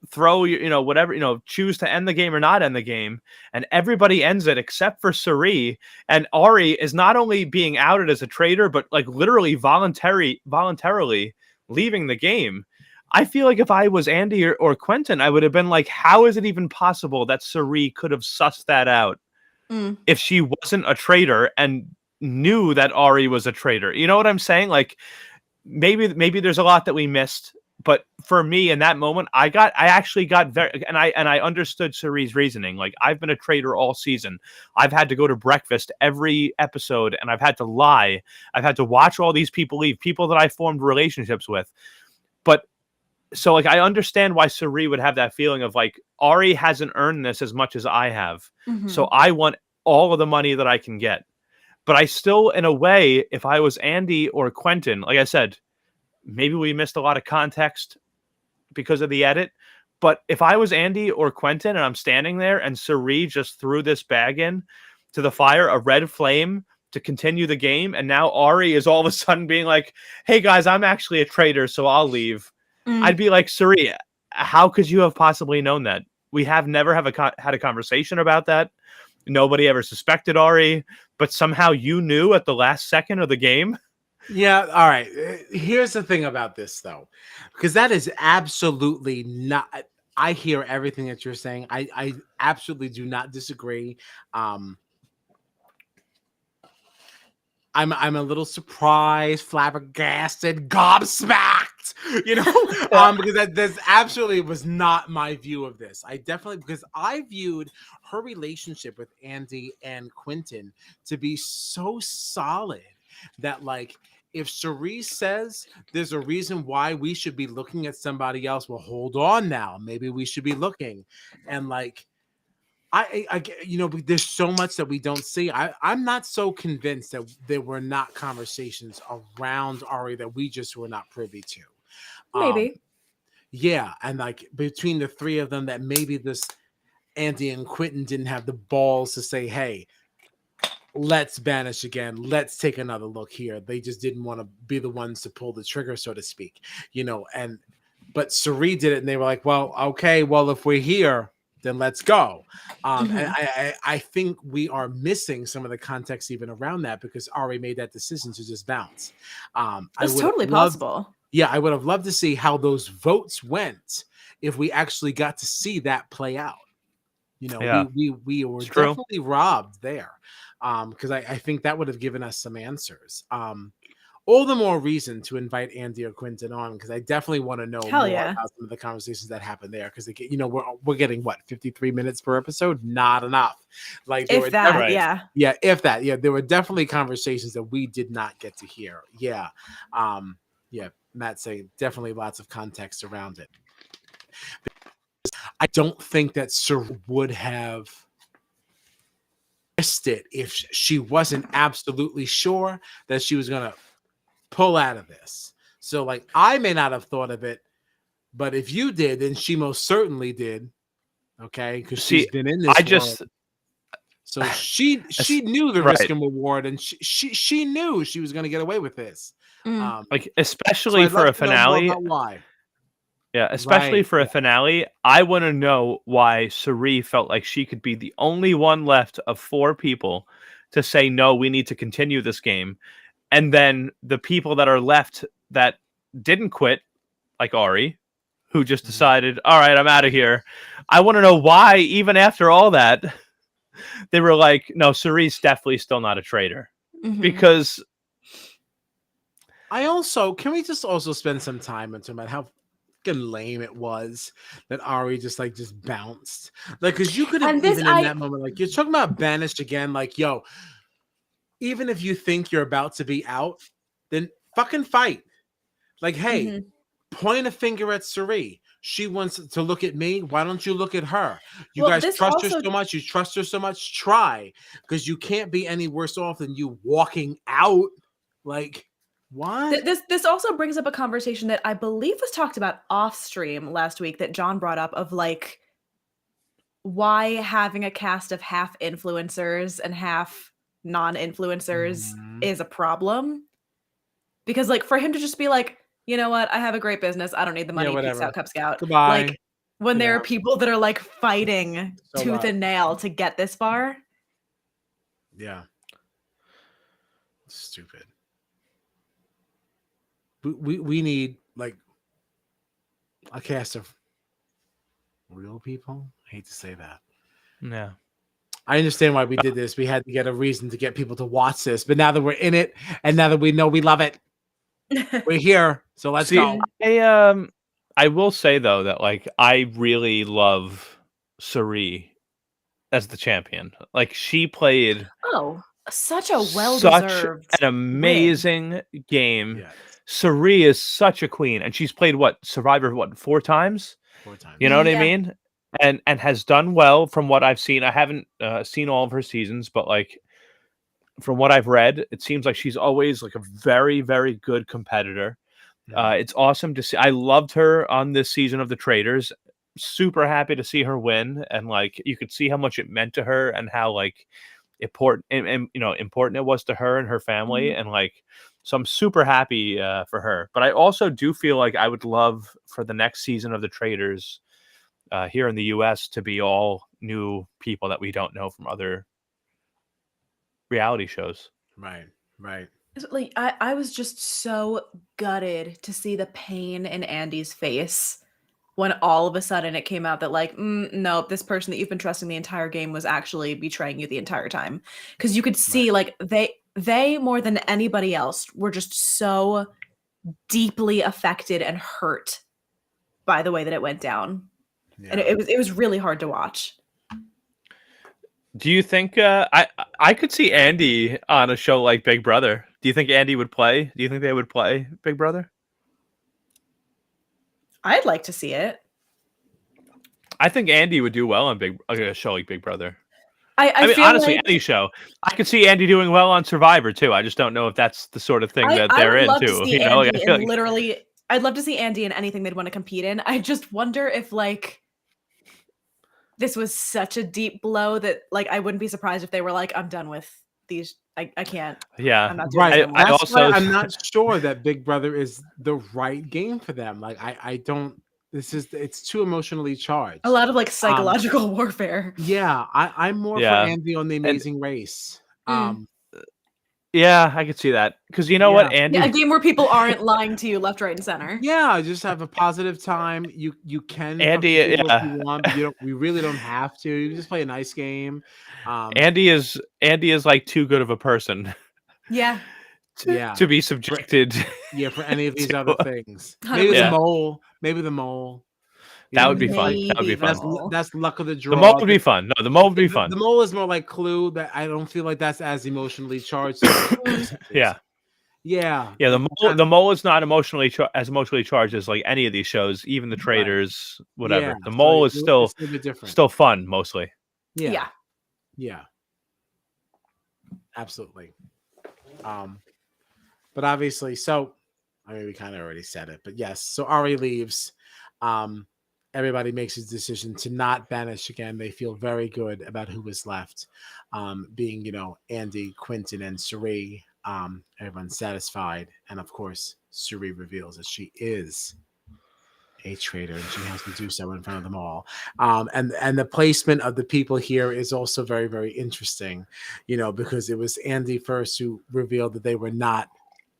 throw, whatever, choose to end the game or not end the game, and everybody ends it except for Cerie, and Ari is not only being outed as a traitor, but like literally voluntarily leaving the game. I feel like if I was Andy or Quentin, I would have been like, how is it even possible that Cerie could have sussed that out if she wasn't a traitor and knew that Ari was a traitor? You know what I'm saying? Like, maybe there's a lot that we missed, but for me in that moment, I actually got very, and I understood Cerie's reasoning. Like, I've been a traitor all season. I've had to go to breakfast every episode, and I've had to lie. I've had to watch all these people leave, people that I formed relationships with. But so, like, I understand why Cerie would have that feeling of like, Ari hasn't earned this as much as I have, so I want all of the money that I can get. But I still, in a way, if I was Andy or Quentin, like I said, maybe we missed a lot of context because of the edit. But if I was Andy or Quentin and I'm standing there and Cerie just threw this bag in to the fire, a red flame to continue the game, and now Ari is all of a sudden being like, hey guys, I'm actually a traitor, so I'll leave. I'd be like, Cerie, how could you have possibly known that? We have never had a conversation about that. Nobody ever suspected Ari, but somehow you knew at the last second of the game. Yeah, all right. Here's the thing about this, though, because that is absolutely not. I hear everything that you're saying. I absolutely do not disagree. I'm a little surprised, flabbergasted, gobsmacked, because that's absolutely was not my view of this. I definitely, because I viewed her relationship with Andy and Quentin to be so solid that, like, if Cerise says there's a reason why we should be looking at somebody else, well, hold on now, maybe we should be looking, and like. There's so much that we don't see. I'm not so convinced that there were not conversations around Ari that we just were not privy to. Maybe. Yeah, and like between the three of them, that maybe this Andy and Quentin didn't have the balls to say, hey, let's banish again. Let's take another look here. They just didn't want to be the ones to pull the trigger, so to speak. But Cerie did it, and they were like, well, okay, well, if we're here, then let's go. And I think we are missing some of the context even around that, because Ari made that decision to just bounce. It's totally possible. Yeah, I would have loved to see how those votes went if we actually got to see that play out. We were definitely robbed there, because I think that would have given us some answers. All the more reason to invite Andy or Quentin on, because I definitely want to know more about some of the conversations that happened there. Because we're getting 53 minutes per episode, not enough. Like if that, if that, there were definitely conversations that we did not get to hear. Yeah, Matt saying definitely lots of context around it. I don't think that Sir would have missed it if she wasn't absolutely sure that she was gonna pull out of this. So, like, I may not have thought of it, but if you did, then she most certainly did. Okay, because she's been in this world. So she knew the risk and reward, and she knew she was going to get away with this. Especially for a finale. Why? Yeah, especially for a finale, I want to know why Cerie felt like she could be the only one left of 4 people to say, no, we need to continue this game. And then the people that are left that didn't quit, like Ari, who just decided, all right, I'm out of here. I want to know why, even after all that, they were like, no, Cerie's definitely still not a traitor. Because can we just also spend some time on talking about how fucking lame it was that Ari just bounced? Like, because you could have even in that moment, like, you're talking about banished again, like, yo, even if you think you're about to be out, then fucking fight. Like, hey, point a finger at Cerie. She wants to look at me. Why don't you look at her? You guys trust her so much. You trust her so much. Try, because you can't be any worse off than you walking out. Like, what? This also brings up a conversation that I believe was talked about off stream last week that John brought up, of like, why having a cast of half influencers and half non-influencers is a problem. Because, like, for him to just be like, you know what, I have a great business, I don't need the money, peace out, Cub Scout. Goodbye. Like, when there are people that are like fighting tooth and nail to get this far. Yeah. Stupid. We need, like, a cast of real people. I hate to say that. Yeah. I understand why we did this. We had to get a reason to get people to watch this. But now that we're in it, and now that we know we love it, We're here, so let's See, go. I will say though that like I really love Suri as the champion. Like she played Oh, such a such well-deserved an win. amazing game. Yes, Suri is such a queen, and she's played what Survivor 4 times. 4 times. You know what I Yeah. mean? And has done well from what I've seen. I haven't seen all of her seasons, but like from what I've read, it seems like she's always like a very, very good competitor. It's awesome to see. I loved her on this season of the Traitors. Super happy to see her win, and like you could see how much it meant to her and how like important and important it was to her and her family, Mhm. and like so I'm super happy for her. But I also do feel like I would love for the next season of the Traitors here in the U.S. to be all new people that we don't know from other reality shows. Right. Like I was just so gutted to see the pain in Andy's face when all of a sudden it came out that like, no, this person that you've been trusting the entire game was actually betraying you the entire time. Because you could see like they more than anybody else were just so deeply affected and hurt by the way that it went down. Yeah. And it was really hard to watch. Do you think I could see Andy on a show like Big Brother? Do you think Andy would play? Do you think they would play Big Brother? I'd like to see it. I think Andy would do well on a show like Big Brother. I mean, feel honestly, like any show. I could see Andy doing well on Survivor too. I just don't know if that's the sort of thing that I they're would love to into. see You know, like, I Andy feel in like literally I'd love to see Andy in anything they'd want to compete in. I just wonder if like this was such a deep blow that like I wouldn't be surprised if they were like, I'm done with these. I can't. yeah. I'm not doing this Right. anymore. I That's why also I'm not sure that Big Brother is the right game for them. Like I don't. It's too emotionally charged. A lot of like Um, psychological warfare. yeah, I'm more for yeah. Andy on The And Amazing Race. Mm. yeah, I could see that because you know Yeah, what, Yeah, a Andy. game where people aren't lying to you left, right, and center. yeah. Just have a positive time. You can fuck Andy, with people if you yeah. want, but you don't. We really don't have to. You just play a nice game. Andy is like too good of a person Yeah, Yeah. to be For, subjected yeah, for any of these other to. things. Maybe the 100%. Yeah, mole. Maybe the mole. You that know, would be it's fun. like That would Maybe be the fun. mole. that's luck of the The mole draw. would be fun. No, the mole would be The fun. mole is more like Clue. That I don't feel like that's as emotionally charged as the other Mm. pieces. Yeah, Yeah, yeah. it kind The of, mole is not as emotionally charged as like any of these shows, even the right. Traitors, Yeah, whatever. The so mole is it's a little bit different. still fun mostly. Yeah, Yeah. yeah, absolutely. But obviously, so I mean, we kind of already said it, but yes. So Ari leaves. Um, everybody makes a decision to not banish again. They feel very good about who was left, being Andy, Quentin, and Suri. Everyone's satisfied, and of course, Suri reveals that she is a traitor and she has to do so in front of them all. And the placement of the people here is also very, very interesting, because it was Andy first who revealed that they were not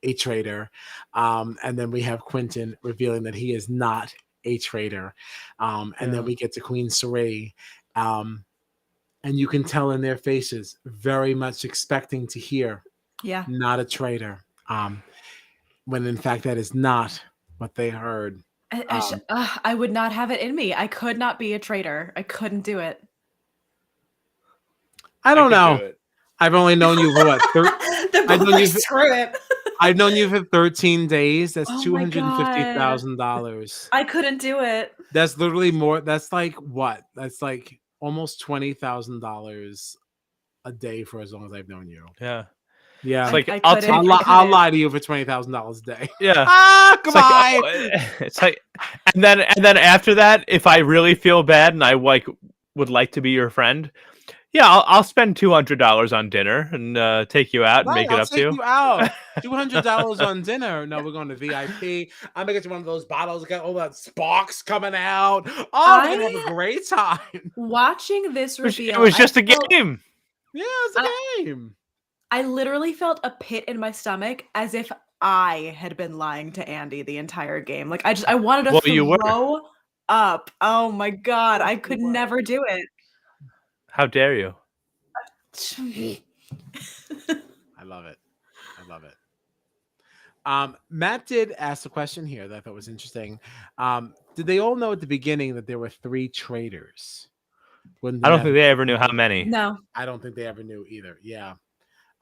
a traitor, and then we have Quentin revealing that he is not a traitor, and then we get to Queen Suri, and you can tell in their faces very much expecting to hear Yeah. not a traitor, when in fact that is not what they heard. I would not have it in me. I could not be a traitor. I couldn't do it. I don't know. It. I've only known you for what? The I've known boy, you. screw it. I've known you for 13 days. That's Oh my God. $250,000. I couldn't do it. That's literally more. That's like what? That's like almost $20,000 a day for as long as I've known you. Yeah. Yeah, It's like I I'll couldn't. take. I'll lie to you for $20,000 a day. Yeah. Come It's like, on. it's like, and then after that, if I really feel bad and I would like to be your friend, yeah, I'll spend $200 on dinner and take you out and Right, make it I'll up to take you. you out. $200 on dinner. No, we're going to VIP. I'm gonna get you one of those bottles. Got all that sparks coming out. Oh, we're gonna have a great time. Watching this It reveal, was just a felt- game. Yeah, it's a game. I literally felt a pit in my stomach as if I had been lying to Andy the entire game. Like I wanted to Well, you were. throw up. Oh my God, I could You were. never do it. How dare you? I love it. Matt did ask a question here that I thought was interesting. Did they all know at the beginning that there were 3 traitors? Wouldn't I don't that think have they been ever knew how many. No, I don't think they ever knew either. Yeah.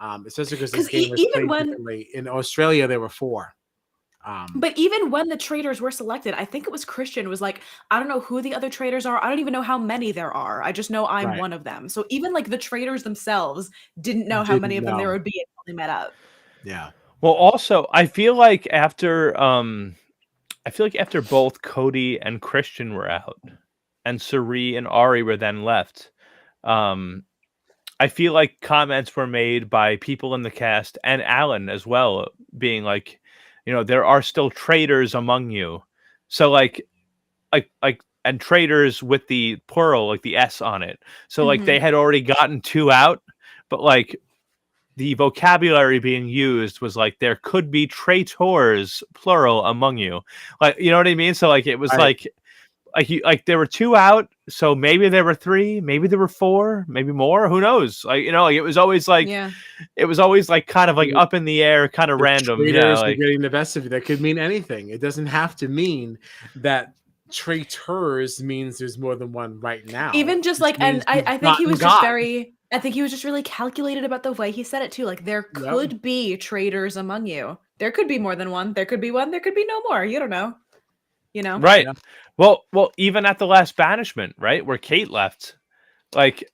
Especially because this because game was even played when differently. In Australia, there were 4. Um, But even when the traitors were selected, I think it was Christian was like, I don't know who the other traitors are. I don't even know how many there are. I just know I'm right. one of them. So even like the traitors themselves didn't know how many Didn't of them there know. would be until they met up. Yeah. Well, also, I feel like after both Cody and Christian were out, and Suri and Ari were then left, um, I feel like comments were made by people in the cast and Alan as well, being like, there are still traitors among you. So and traitors with the plural, like the S on it. So like Hmm. they had already gotten 2 out, but like the vocabulary being used was like there could be traitors plural among you. Like, you know what I mean? So like it was Right. like there were 2 out, so maybe there were 3, maybe there were 4, maybe more, who knows? Like, like Yeah. it was always like kind of like The, up in the air, kind of the random. Yeah, traitors were like getting the best of you. That could mean anything. It doesn't have to mean that traitors means there's more than one right now. Even It just just like, and means I, you've I think he gotten was just got. very, I think he was just really calculated about the way he said it too. Like there Yep. could be traitors among you. There could be more than one. There could be one. There could be no more. You don't know. You know? right. Yeah. Well, even at the last banishment, right, where Kate left, like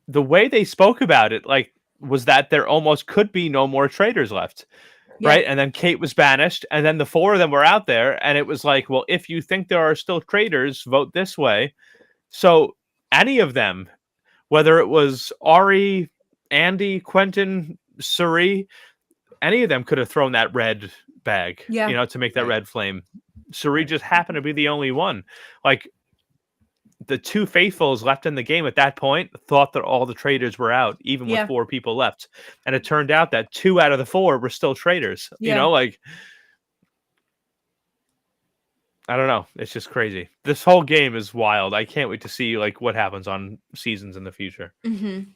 the way they spoke about it, like was that there almost could be no more traitors left. Yeah. Right. And then Kate was banished, and then the 4 of them were out there, and it was like, well, if you think there are still traitors, vote this way. So any of them, whether it was Ari, Andy, Quentin, Suri, any of them could have thrown that red bag, Yeah. to make that Right. red flame. Suri Right. just happened to be the only one. Like the 2 faithfuls left in the game at that point thought that all the traitors were out, even with Yeah. 4 people left. And it turned out that 2 out of the 4 were still traitors. Yeah. Like I don't know. It's just crazy. This whole game is wild. I can't wait to see like what happens on seasons in the future. Mm-hmm.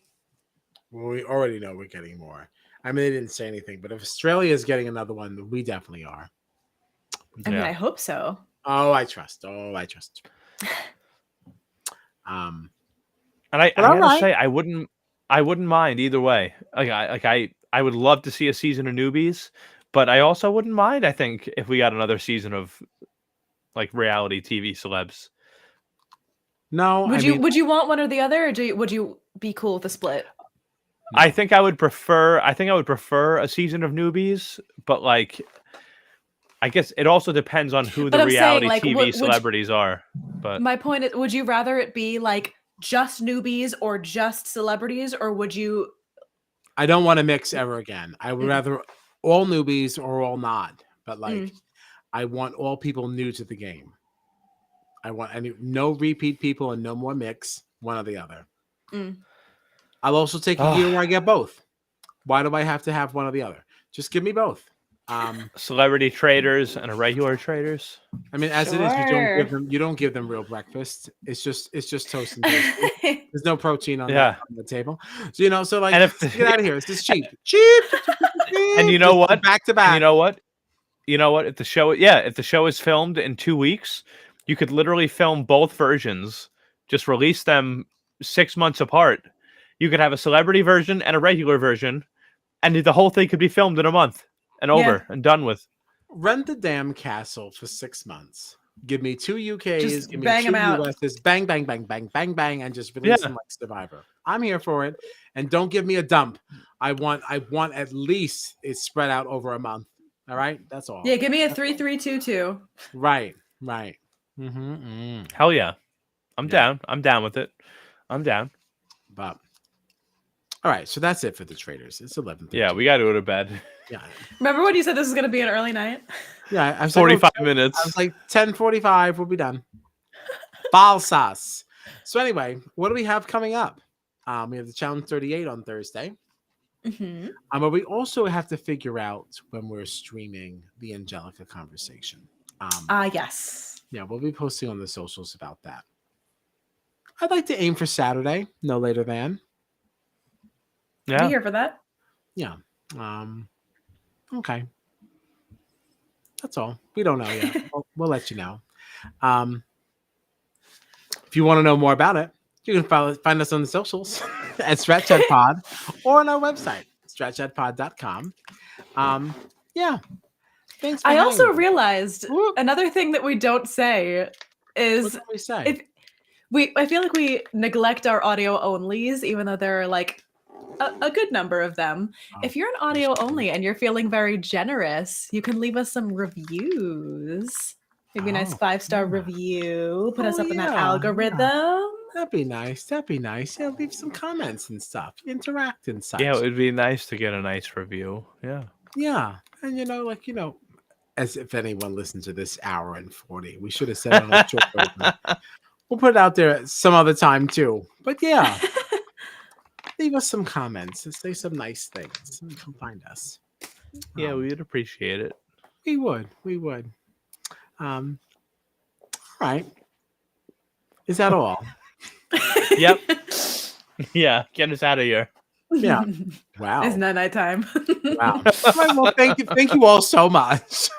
Well, we already know we're getting more. I mean, they didn't say anything, but if Australia is getting another one, we definitely are. I mean, Yeah. I hope so. Oh, I trust. Oh, I trust. Um, And I but all gotta right. say, I wouldn't mind either way. I would love to see a season of newbies, but I also wouldn't mind. I think if we got another season of like reality TV celebs. No, Would I you mean, would you want one or the other, or would you be cool with a split? no. I think I would prefer. I think I would prefer a season of newbies, but like, I guess it also depends on who But the I'm saying, reality like, TV would celebrities are. But my point is, would you rather it be like just newbies or just celebrities, or would you? I don't want to mix ever again. I would Mm, rather all newbies or all not. But mm, like, I want all people new to the game. I want no repeat people and no more mix. One or the other. mm. I'll also take a year where I get both. Why do I have to have one or the other? Just give me both. celebrity traders and irregular traders. I mean, as it is, Sure. you don't give them real breakfast. It's just toast and toasty. There's no protein on Yeah, the table. So so like and if get out of here. This is cheap. Cheap, cheap, cheap, cheap, and you cheap. know Just what, back to and you back. know what, if the show, yeah, if the show is filmed in 2 weeks, you could literally film both versions, just release them 6 months apart. You could have a celebrity version and a regular version, and the whole thing could be filmed in a month and Yeah, over and done with. Rent the damn castle for 6 months. Give me 2 UKs, just give me bang them two out. USs, bang, bang, bang, bang, bang, bang, and just release Yeah. them like Survivor. I'm here for it. And don't give me a dump. I want at least it spread out over a month. All right? That's all. Yeah, give me a 3-3-2-2. Right. Right. Mm-hmm. Hell yeah. I'm Yeah. down. I'm down with it. I'm down. But all right, so that's it for the traders. It's 11:30. Yeah, we got to go to bed. Yeah. Remember when you said this is going to be an early night? Yeah, I was 45 like, minutes. I was like 10:45, we'll be done. Balsas. So anyway, what do we have coming up? We have the Challenge 38 on Thursday. Mm-hmm. But we also have to figure out when we're streaming the Angelica conversation. Yes. Yeah, we'll be posting on the socials about that. I'd like to aim for Saturday, no later than. Be Yeah. here for that. Yeah. Okay. That's all. We don't know yet. We'll let you know. If you want to know more about it, you can find us on the socials at Strat Chat Pod or on our website, stratchatpod.com. Yeah. Thanks for I also hanging. realized Whoop. another thing that we don't say What is can we say? I feel like we neglect our audio onlys, even though there are like a good number of them. If you're an audio only and you're feeling very generous, you can leave us some reviews. Maybe a nice 5-star review. Put us up in that algorithm. Yeah. That'd be nice. That'd be nice. Yeah, leave some comments and stuff. Interact and such. Yeah, it would be nice to get a nice review. Yeah. Yeah. And as if anyone listened to this hour and 40. We should have said it on a short version. We'll put it out there some other time too. But yeah. Leave us some comments and say some nice things. And come find us. Yeah, we would appreciate it. We would. All right. Is that all? Yep. Yeah, get us out of here. Yeah. Wow. It's night time. Wow. All right, well, thank you all so much.